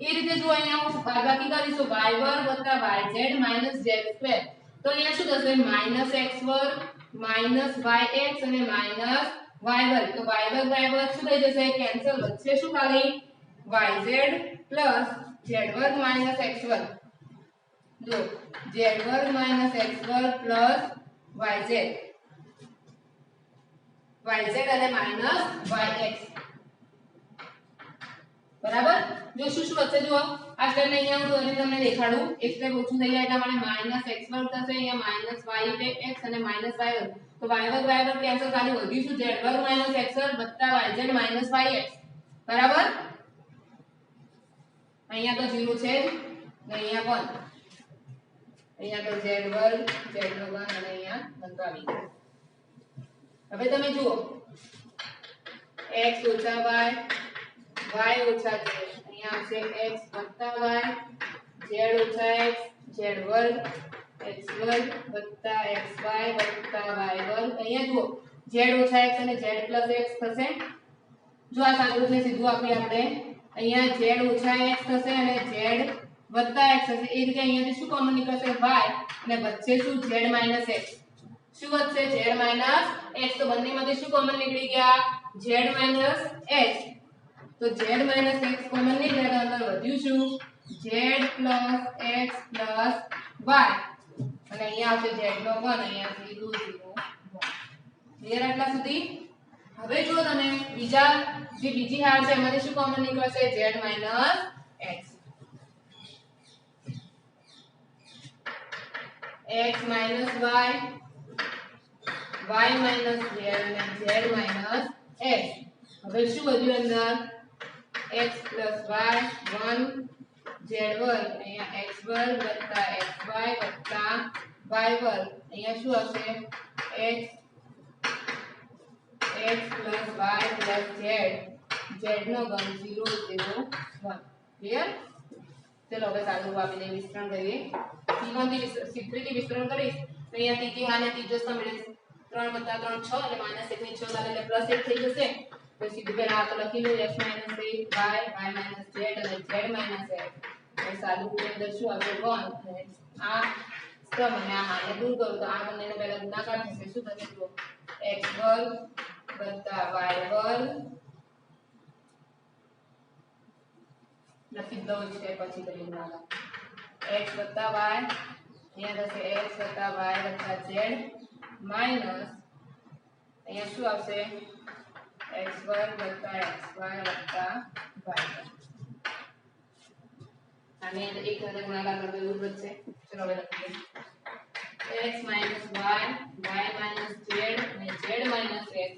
એ રીતે જો અહીંયા હું બાદબાકી કરીશું y વર્ગ વત્તા yz z સ્ક્વેર, તો અહીંયા શું થશે? -x વર્ગ -yx અને y વર્ગ. તો y વર્ગ શું થઈ જશે? કેન્સલ. વચ્ચે શું ખાલી? yz પ્લસ z વર્ગ x વર્ગ. જો z વર્ગ x વર્ગ પ્લસ yz અને -yx. બરાબર. જો શું વચ્ચે જુઓ આ સ્ટેપ ને અહીંયા હું દોરીને તમને દેખાડું. એક સ્ટેપ ઓછું થઈ જાય એટલે મને -x વર્ગ થશે, અહીંયા -yx અને -y વર્ગ. તો y વર્ગ કેન્સલ, ખાલી વધ્યું શું? z વર્ગ x વર્ગ વત્તા yz yx. બરાબર. અહીંયા તો 0 છે ને અહીંયા 1. અહીંયા તો z વર્ગ z નો ઘન અને અહીંયા ઘન આવી ગયો. હવે તમે જુઓ x ઓછા y ઓછા z, અહીંયા આવશે x વત્તા y, z ઓછા x z વર્ગ x વર્ગ વત્તા xy વત્તા y વર્ગ. અહીંયા જુઓ z ઓછા x અને z પ્લસ x થશે. જો આ સાદુરૂપને સીધું આપીએ આપણે, અહીંયા z ઓછા x થશે અને z વત્તા x થશે. એ રીતે અહીંયાથી શું કોમન નીકળશે y અને વચ્ચે શું z માઈનસ x. શું વધશે z માઈનસ x. તો બંનેમાંથી શું કોમન નીકળી ગયા z માઈનસ x. તો z માઈનસ x કોમન નીકળે તો અંદર વધ્યું શું z plus x plus y અને અહીંયા આવશે z નો 1 અહીંયા 0 0 1. ક્લિયર આટલા સુધી. હવે જો તમે બીજી હાર છે એમાંથી શું કોમન નીકળશે z minus x. x minus y, y minus z અને z minus x. હવે શું વધ્યું અંદર x plus y 1 z વર્ગ અહીંયા x વર્ગ વત્તા xy વત્તા y વર્ગ અહીંયા શું હશે x plus y plus z નો ઘન 0 0 1. ક્લિયર. ચલો હવે સાદું આપી દઈએ, વિસ્તરણ કરીએ. c1 થી c3 થી વિસ્તરણ કરીશ તો અહીંયા ત્રીજી હાને ત્રીજો સ્તંભ એટલે 3 + 3 6 એટલે -1 ની 6 ચાલે એટલે +1 થઈ જશે. તો સીધું પહેલા આ તો લખી લો x - 8 y - z અને z - x. એ સાદું ની અંદર શું આવશે 1 અને આ સ્તંભ અને આ હાને દૂર કરો તો આ બંનેનો પહેલા ગુણાકાર થશે. શું થશે જો x2 + y2 લખી દઉં છે પછી કરી નાખો x + y અહીંયા થશે x + y + z માઈનસ અહીંયા શું આવશે x2 + xy + y. આને એક સાથે ગુણાકાર કરતો એવું બનશે. ચલો હવે લખીએ x - y y - z અને z - x.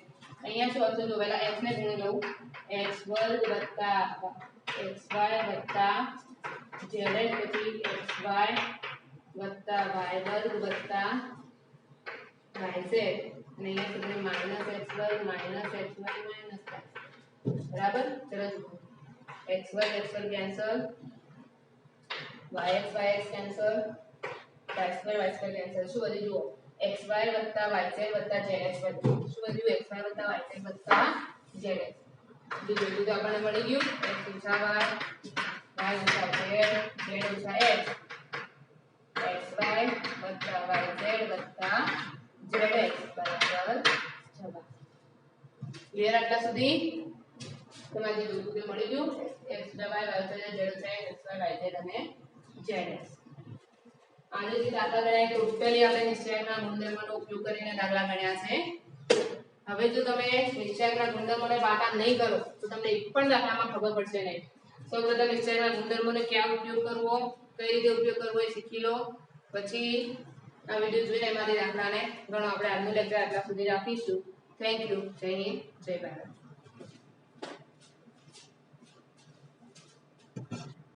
અહીંયા શું આવશે જો પહેલા x ને ગુણી લઉં x2 + xy + zx પછી xy + y2 + yz અને અહીંયા સુધી -x2 - xy - બરાબર. ચલો જુઓ x2 cancel yx cancel y2 cancel. શું વધ્યું જુઓ xy + yz + zx વધ્યું. શું વધ્યું xy + yz + zx. બીજું તો આપણને મળી ગયું x - y y - z z - x xy + yz + zx બરાબર. ક્લિયર આટલા સુધી. તમારે જે જોઈતું તે મળી ગયું x y y z x y y z અને zx. આજે જે દાખલા ગણ્યા ટોટલી આપણે નિશ્ચયકના ગુણધર્મનો ઉપયોગ કરીને દાખલા ગણ્યા છે. હવે જો તમે નિશ્ચયકના ગુણધર્મોને પાકા નહીં કરો તો તમને એક પણ દાખલામાં ખબર પડશે નહીં. સૌપ્રથમ નિશ્ચયકના ગુણધર્મોનો ક્યાં ઉપયોગ કરવો, કઈ રીતે ઉપયોગ કરવો એ શીખી લો. પછી આ વિડિયો જોઈને એમાંથી દાખલાને ગણો. આપણે આજનું લેક્ચર આટલા સુધી રાખીશું. Thank you. જય હિન્દ, જય ભારત.